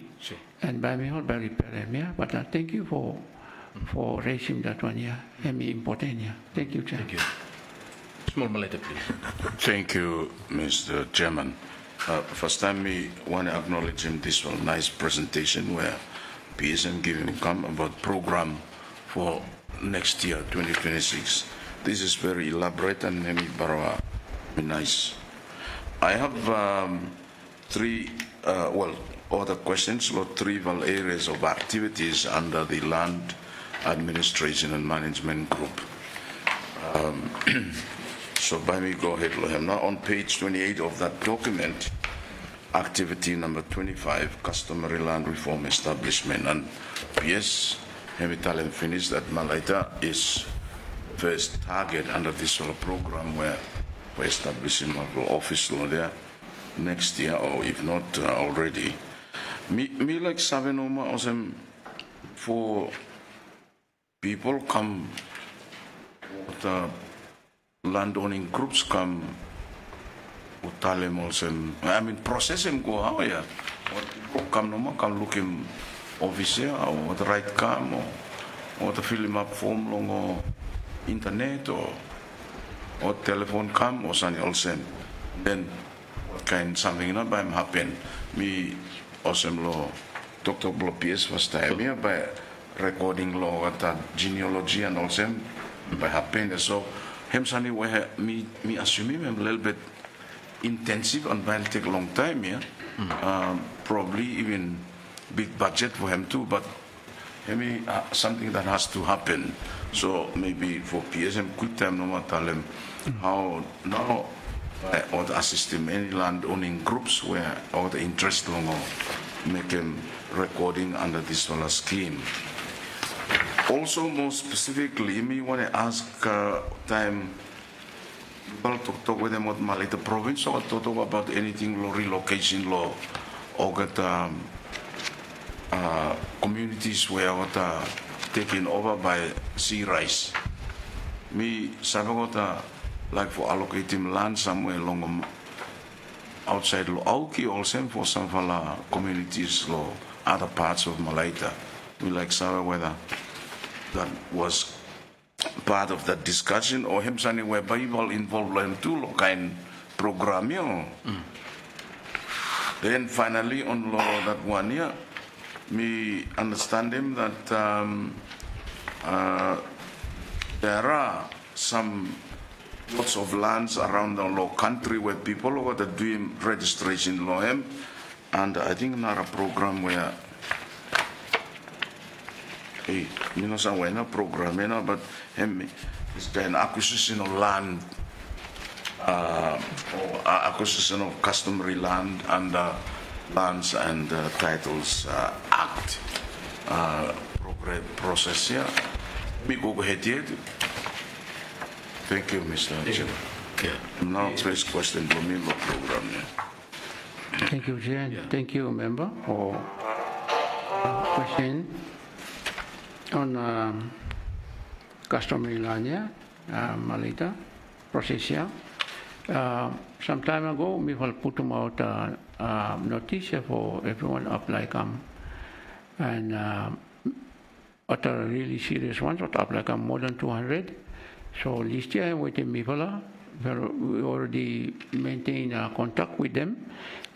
and buy me all by repair him, yeah. But thank you for raising that one, yeah. Important, yeah. Thank you, Chair. Thank you. Small Maleta, please. Thank you, Mr. Chairman. First time we want to acknowledge him this one nice presentation where PSM gave him come about program for next year, 2026. This is very elaborate and very nice. I have three, other questions, or three areas of activities under the Land Administration and Management Group. So by me, go ahead, Lohem. Now on page 28 of that document, activity number 25, customary land reform establishment. And yes, let me tell him finish that Malaita is first target under this sort of program where we're establishing an office law there next year, or if not already. Me like Savenoma awesome for people come, the landowning groups come, processing go how ya. Or people come looking officer or the right come or the fill him up form long or internet or telephone come or something else. Then what kind something not by happen. Me awesome law Dr. Blopies first time here by recording law at genealogy and also by happen. So him suddenly where me assuming him a little bit intensive and will take a long time here. Probably even big budget for him too, but maybe something that has to happen. So maybe for PSM quick time no matter tell him how now or the assist him any land owning groups where all the interest long make him recording under this solar scheme. Also, more specifically, me want to ask time. Well, talk with them about Malay province or talk about anything law, relocation law, or get communities where what taken over by sea rise. Me sabagota like for allocating land somewhere along outside Auki also for some fala communities law other parts of Malaita. We like Sawa whether that was part of that discussion or him saying where Bible involved in two kind program, you know. Then finally on law that 1 year, me understand him that there are some lots of lands around the law country where people who are doing registration law him, and I think another program where you know, somewhere no program, you know, but it's kind of acquisition of land, or acquisition of customary land under Lands and Titles Act process here. Me go ahead here. Thank you, Mr. Chairman. Yeah. Now, first question for me, the program. Yeah. Thank you, Chair. Thank you, member, for question on customary land, Malita process here. Some time ago, we will put them out notice for everyone apply come, and at a really serious ones, what apply come more than 200. So last year with the Mivala, we already maintain contact with them.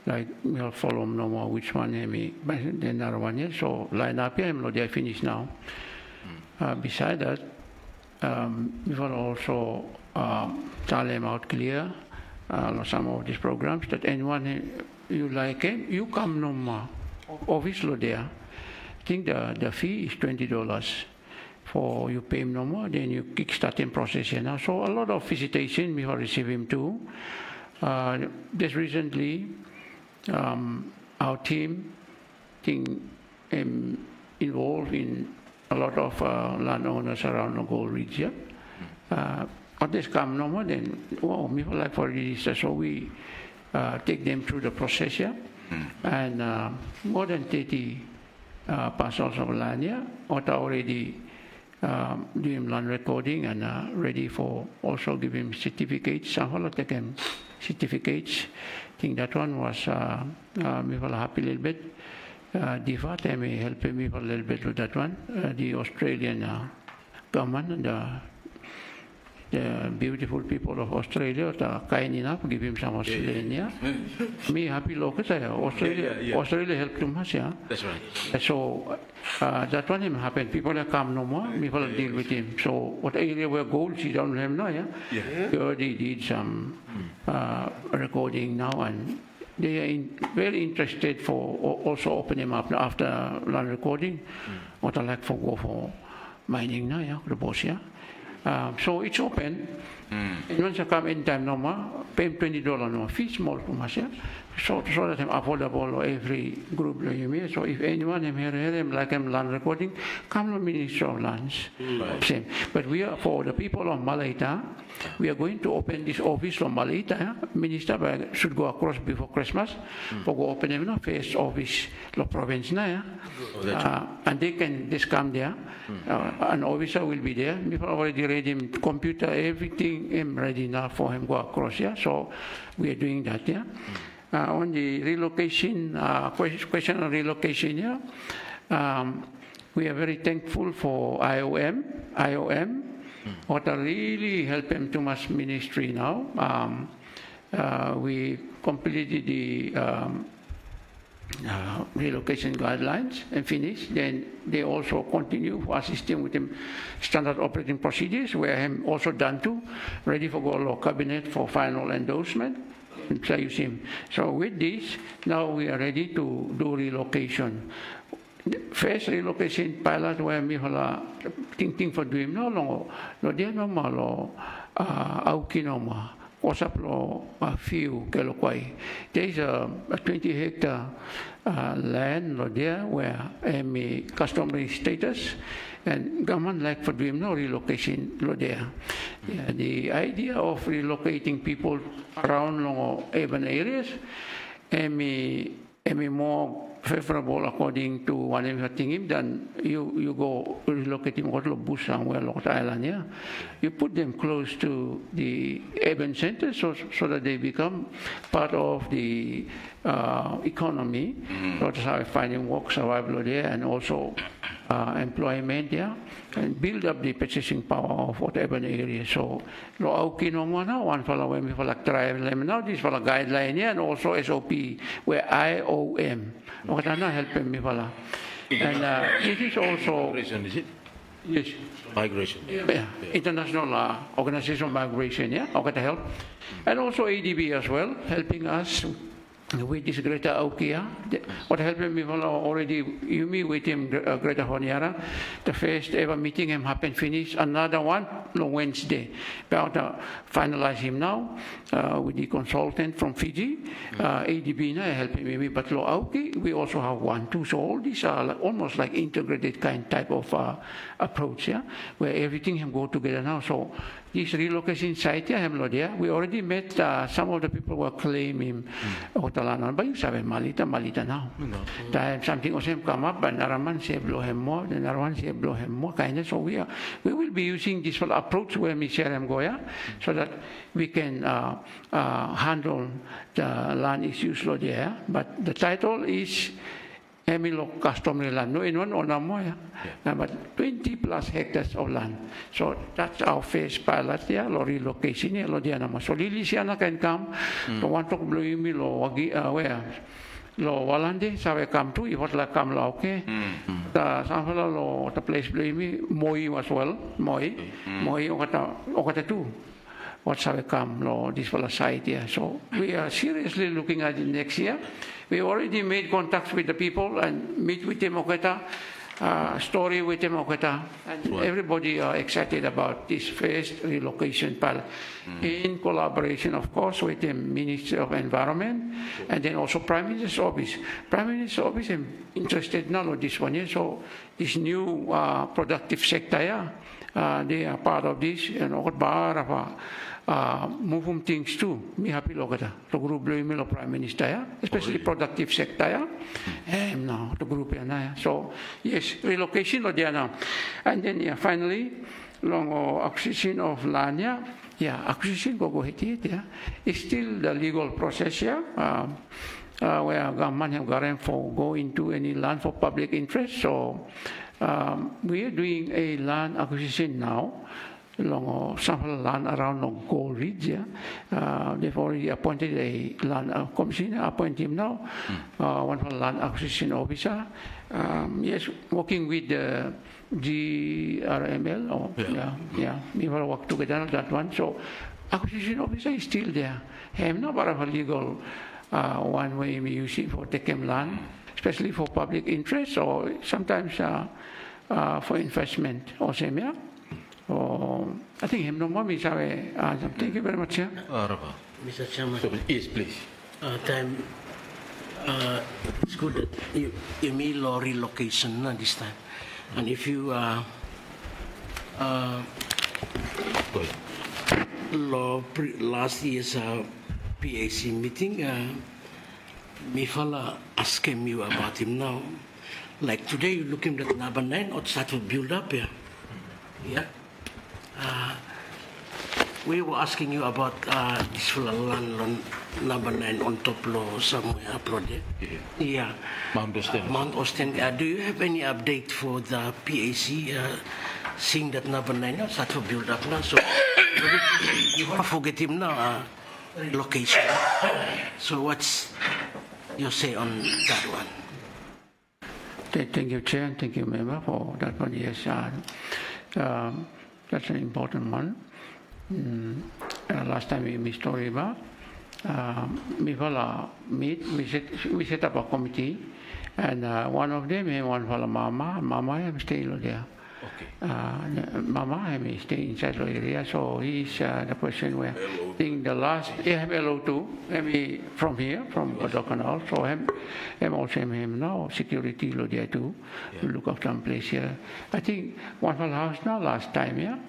Like we'll follow no more which one the another one here. So line up here, they finished now. Beside that, we will also tell them out clear some of these programs that anyone you like you come no more. Obviously there. I think the fee is $20 for you pay him no more, then you kickstart in process here now. So a lot of visitation we will receive him too. Just recently, our team involved in a lot of landowners around the gold region. Others come no more, then we will like for register, so we take them through the process here. And more than 30 parcels of land here are already doing land recording and ready for also give him certificates. Some will take him certificates. I think that one was we will happy a little bit. DFAT may help me a little bit with that one. The Australian government and the beautiful people of Australia are kind enough to give him some Australian. Me happy locals. Australia helped him much. That's right. So that one him happened. People that come no more. People deal with him. So what area where gold she don't have now. We already did some recording now, and they are very interested for also open him up after land recording. What I like for go for mining now. The boss so it's open. And once you come anytime no more, pay $20 no more. Fee small for us, so that I'm affordable every group. So if anyone here like land recording, come to Ministry of Lands. Same. But we are for the people of Malaita. We are going to open this office from Malaita. Minister should go across before Christmas. For go open them first office the province na. And they can just come there. An officer will be there. People already ready computer everything ready now for him go across. So we are doing that. On the relocation question on relocation, we are very thankful for IOM. What are really helping too much ministry now. We completed the relocation guidelines and finished. Then they also continue assisting with them standard operating procedures, where I'm also done too, ready for go cabinet for final endorsement. So with this, now we are ready to do relocation. First relocation pilot where we have thinking for doing no longer, no dia no malo, auki no ma, wasap lo few kelokwai. There is a 20-hectare land no there where a customary status. And government like for doing no relocation there. The idea of relocating people around urban areas may more favorable according to what I'm thinking than you go relocate him to bush somewhere like island. You put them close to the urban centers so that they become part of the economy. So that's how I find him work survival there and also employment and build up the purchasing power of what urban area. So one fellow when we like trial now this for a guideline and also SOP where IOM. Helping me and it is also Migration, is it? yes. Migration. International Organization of Migration, to help. And also ADB as well, helping us with this Greta Aukia. What helping me already, you meet with him, Greta Honiara. The first ever meeting him happened, finished. Another one on Wednesday. About to finalize him now with the consultant from Fiji. ADB helping me, but Lo Auki, we also have one too. So all these are almost like integrated type of approach, where everything can go together now. So this relocation site, we already met some of the people who are claiming Otalanan, but you sabi Malita now. Dahil something also come up, and Naraman say blow him more, and Naraman say blow him more, kind of. So we will be using this approach where we share them Goya, so that we can handle the land issues there. But the title is Emilo customary land. No, in one or no more, but 20 plus hectares of land. So that's our phase pilot here, lo relocation here, lo dianama. So Lilisiana can come, lo want to blow me lo wagi where. Lo walande sabe come to, if what la come la okay. The samfala lo the place blow me moi as well, moi okata too. What sabe come lo this for side here. So we are seriously looking at it next year. We already made contacts with the people and meet with them okata. Story with them, and everybody are excited about this first relocation pilot in collaboration, of course, with the Ministry of Environment and then also Prime Minister's Office. Prime Minister's Office is interested now in this one, so this new productive sector, they are part of this, and move things too. Me happy lokata. The group lo Prime Minister, especially productive sector, and now the group so yes, relocation lo diana, and then finally, long acquisition of land acquisition go ahead it's still the legal process where government have guarantee for go into any land for public interest. So we are doing a land acquisition now. Long some land around Gold Ridge. They've already appointed a land commissioner, appoint him now. One for land acquisition officer. Yes, working with the GRML. We will work together on that one. So acquisition officer is still there. Have no part of a legal one way we use it for taking land, especially for public interest or sometimes for investment or same. I think him no more. Thank you very much. Mr. Chairman, Yes, please. it's good that you mean law relocation this time. And if you Go ahead. last year's PAC meeting, me fella asking you about him now. Like today, you looking at number 9 or start to build up here. Yeah. We were asking you about this full land on number 9 on top law somewhere project. Yeah. Mount Austin. Mount Austin. Do you have any update for the PAC? Seeing that number 9 start to build up now, so you want to forget him now. Location. So what's your say on that one? Thank you, Chair, and thank you, Member, for that one. Yes, that's an important one. Last time we story about we set up a committee, and one of them, one for Mama, I'm staying there. Okay. Mama, I stay inside the area, so he's the person where I think the last, have LO2, from here, from Kodokanal, so I'm also him now, security there too, to look after some place here. I think one for the house now, last time,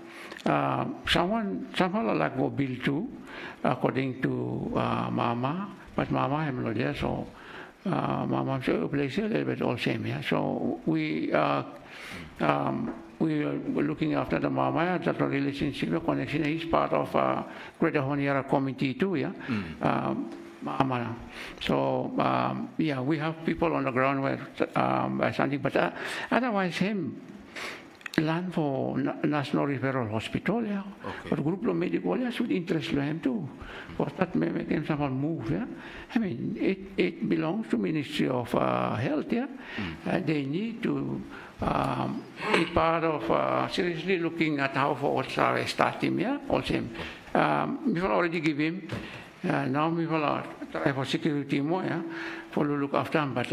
someone like go build too, according to Mama, but Mama I'm not there, so Mama so place here a little bit all same, so we were looking after the Mama, that relationship, the connection. He's part of Greater Honiara committee too, Mama. So we have people on the ground where something, but otherwise him. Land for National Referral Hospital, but group of medical should interest him too. For that may make him someone move, I mean, it belongs to Ministry of Health, they need to be part of seriously looking at how for start him, also. Before already give him, now people are trying for security more, for to look after him, but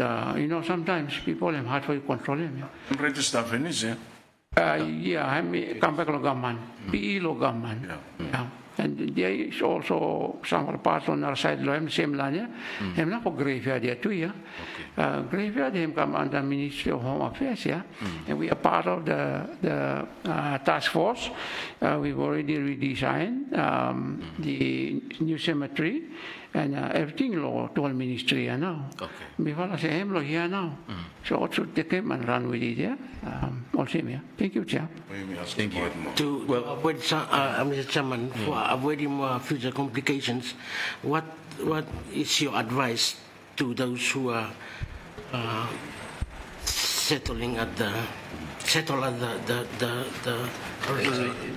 sometimes people have hard for control him. Register finish, I'm come back to government, PE lo government. And there is also some parts on our side, same land, I'm not for graveyard there too, graveyard him come under Ministry of Home Affairs, and we are part of the task force. We've already redesigned the new cemetery and everything law to all ministry now. Before I say him here now, so what should take him and run with it, also Thank you, Chair. Thank you. To avoid, Mr. Chairman, for avoiding more future complications, what is your advice to those who are settling at the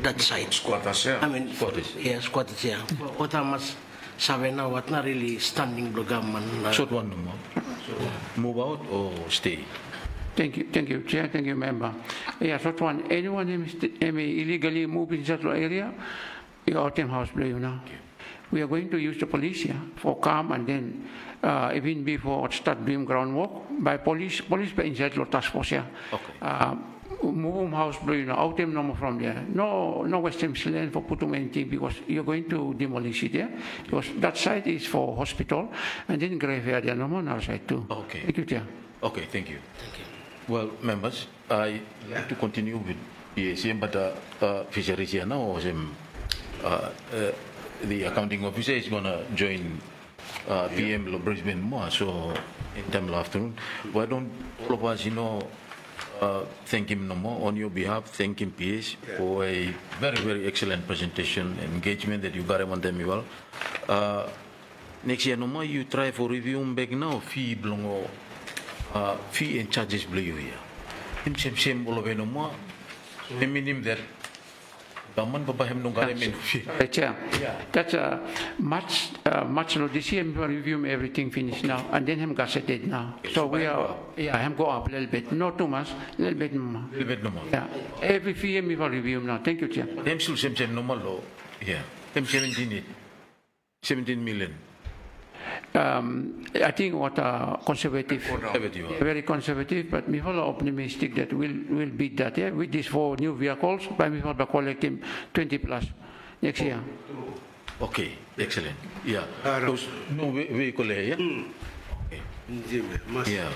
that site. Squatters, yeah. I mean, Squatters. yeah, squatters, yeah. What I must say now, what not really standing the government. Short one no more. Move out or stay? Thank you, Chair. Thank you, Member. Yeah, short one. Anyone who illegally moved in that area, we are out house play now. We are going to use the police here for calm and then even before start doing groundwork by police by inside the task force here. Okay. Move house play out them no more from there. No West Ham land for put anything because you're going to demolish it there. Because that side is for hospital and then graveyard there no more on our side too. Okay. Thank you, Chair. Okay, thank you. Thank you. Well, members, I like to continue with PACM, but fisheries here now, the accounting officer is going to join PM Brisbane more, so in time of afternoon. Why don't all of us, thank him no more on your behalf, thank him, PS, for a very, very excellent presentation, engagement that you got on them well. Next year no more, you try for review back now, fee belong. Fee and charges blue here. Same all of no more. The minimum that government babaham no gare min fee. Chair, that's much no this year we review everything finished now and then him gazetted now. So we are him go up a little bit, not too much, a little bit more. Little bit no more. Yeah, every fee we will review now. Thank you, Chair. Them still same normal law. Yeah. Them 17 million. I think what conservative, very conservative, but we are optimistic that we'll beat that. Yeah, with these 4 new vehicles, but we will be collecting 20 plus next year. Okay, excellent. Yeah. Those no vehicle here, yeah? Okay. Yeah.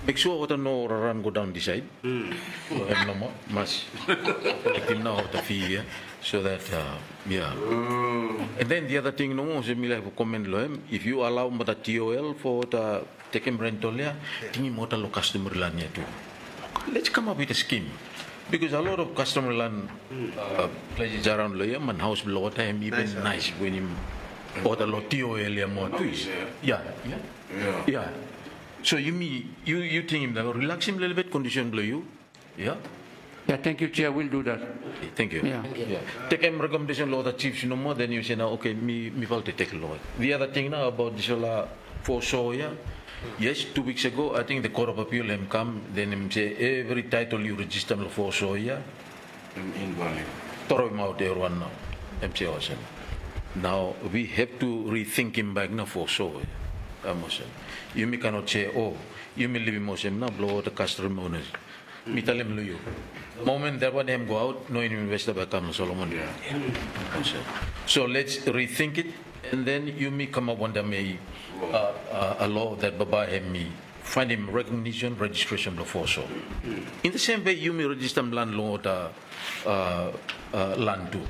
Make sure what no run go down this side. So have no more must collect him now the fee, yeah? So that yeah. And then the other thing no more, I have a comment if you allow the TOL for the taking rental, yeah, thinking more the customer land too. Let's come up with a scheme. Because a lot of customer land places around Loyam and house below time even nice when him or the TOL more too. Yeah. So you think him that relax him a little bit, condition below you? Yeah? Yeah, thank you, Chair. We'll do that. Okay, thank you. Yeah. Take him recommendation law the chiefs no more, then you say now okay, me fault to take law. The other thing now about this for soya. Yes, 2 weeks ago I think the Court of Appeal him come, then him say every title you register for soya Invalid. throw him out there one now. MC Ocean. Now we have to rethink him back now for soya. You may cannot say, oh, you may leave him now, blow out the customer owners. Me tell him you. The moment that one him go out, no investor back come Solomon. So let's rethink it, and then you may come up one day a law that Baba him me find him recognition, registration before so. In the same way, you may register landlord land too.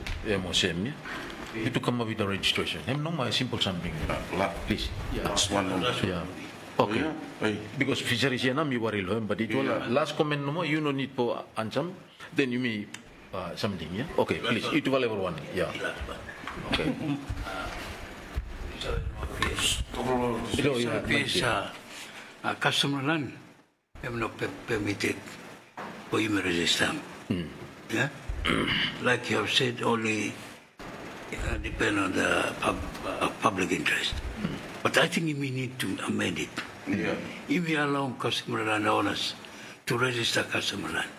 You to come up with the registration. Him no more simple something. Please. Last one. Yeah. Okay. Because fisheries here, me worry low, but it will last comment no more. You no need for answer. Then you may something. Yeah. Okay. Please. It will everyone. Yeah. Okay. Customer land have not permitted for you to register. Yeah. Like you have said, only depend on the public interest. But I think we need to amend it. If we allow customer land owners to register customer land,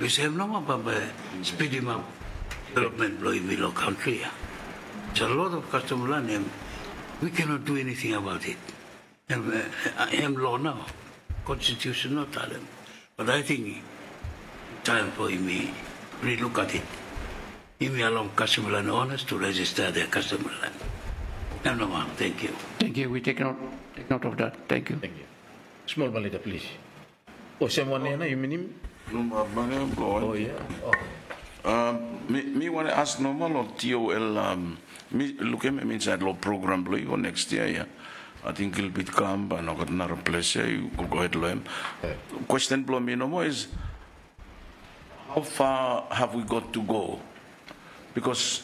we say no more speeding up development below country. It's a lot of customer land and we cannot do anything about it. And law now, constitution not tell them. But I think time for me relook at it. If we allow customer land owners to register their customer land. No, ma'am. Thank you. Thank you. We take note of that. Thank you. Thank you. Small balita, please. Oh, someone here, you mean him? Oh, yeah. Oh. Me want to ask normal or TOL. Me look at me inside law program for next year. Yeah. I think it'll be calm, but not another place. You go ahead, learn. Question below me no more is how far have we got to go? Because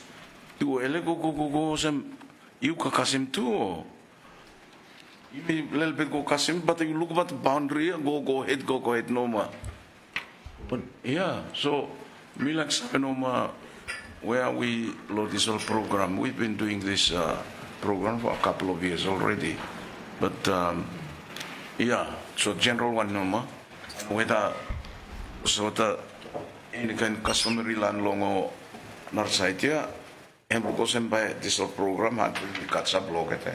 TOL go some you kakasim too. You little bit go Kasim, but you look at the boundary, go ahead, no more. But yeah, so me like Sapenoma, where we load this whole program, we've been doing this program for a couple of years already. But yeah, so general one number, whether sort of any kind of customary land longo narsaitia, and because by this whole program had to catch up log at it.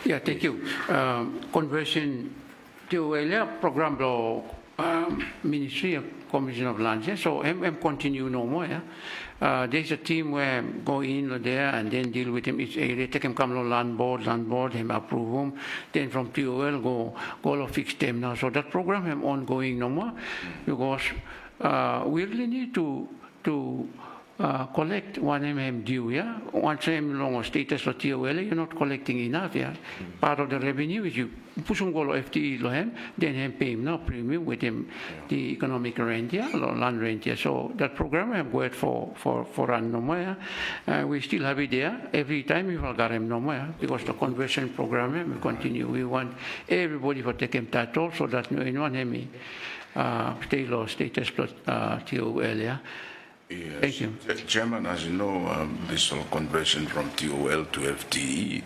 Yeah, thank you. Conversion to a program law Ministry of Commission of Lands. Yeah? So I'm continue no more. Yeah? There's a team where go in there and then deal with him each area. Take him come to land board, him approve him. Then from TOL go fix them now. So that program I'm ongoing no more because we really need to collect one MM due, yeah? Once MM long status of TOL, you're not collecting enough, yeah? Part of the revenue is you push on go FTE lo hem, then hem pay him now premium with him the economic rent, yeah, or land rent, yeah. So that program I'm going for run no more, yeah? We still have it there. Every time we will get him no more, yeah? Because the conversion program will continue. We want everybody to take him title so that no one hemi stay low status plus TOL, yeah? Yes. Thank you. Chairman, as you know, this whole conversion from TOL to FTE,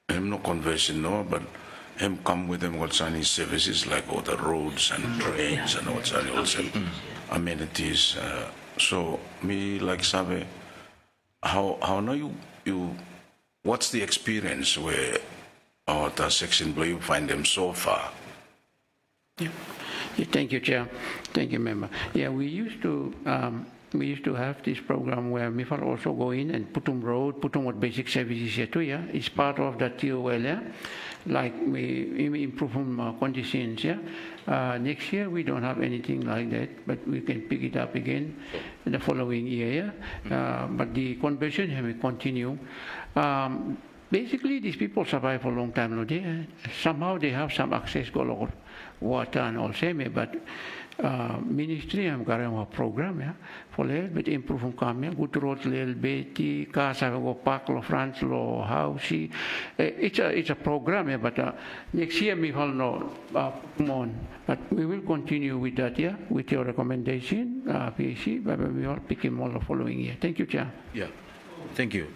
him no conversion, no, but him come with them what's on his services like all the roads and drains and what's on also amenities. So me like Sabe, how now you what's the experience where our section where you find them so far? Yeah. Yeah, thank you, Chair. Thank you, Member. Yeah, we used to have this program where MIFAL also go in and put on road, put on what basic services here too, yeah? It's part of the TOL, yeah? Like we improve conditions, yeah? Next year we don't have anything like that, but we can pick it up again the following year, yeah? But the conversion will continue. Basically, these people survive for a long time. No? Somehow they have some access to water and all same, but ministry am got a program, yeah, for little bit improve good road little bit, casa go park lo France lo house. It's a program, yeah, but next year we will know on. But we will continue with that, yeah, with your recommendation, PAC, but we will pick him all the following year. Thank you, Chair. Yeah, thank you.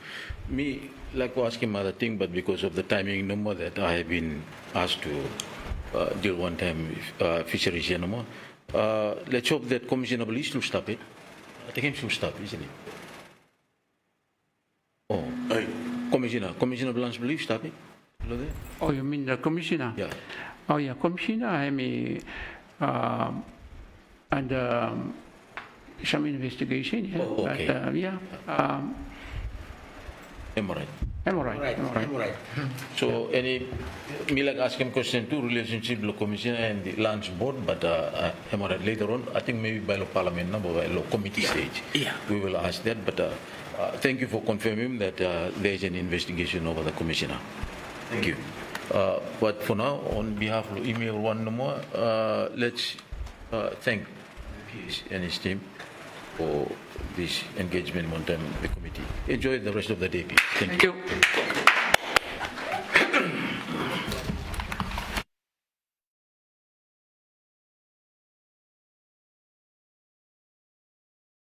Me like to ask him other thing, but because of the timing no more that I have been asked to deal one time with fisheries no more. Let's hope that Commissioner Bliss will stop it. I think he should stop, isn't it? Oh, Commissioner Blanche Bliss stop it. Oh, you mean the commissioner? Yeah. Oh, yeah, commissioner. I mean, and some investigation. Yeah. Oh, okay. But, yeah. Am I right? I'm all right. So, any, me like ask him question to relationship with the commission and the lands board, but am I right? Later on, I think maybe by the parliament number, by the committee stage, we will ask that. But thank you for confirming that there is an investigation over the commissioner. Thank you. But for now, on behalf of email one no more, let's thank PS and his team for this engagement on time with the committee. Enjoy the rest of the day, please. Thank you.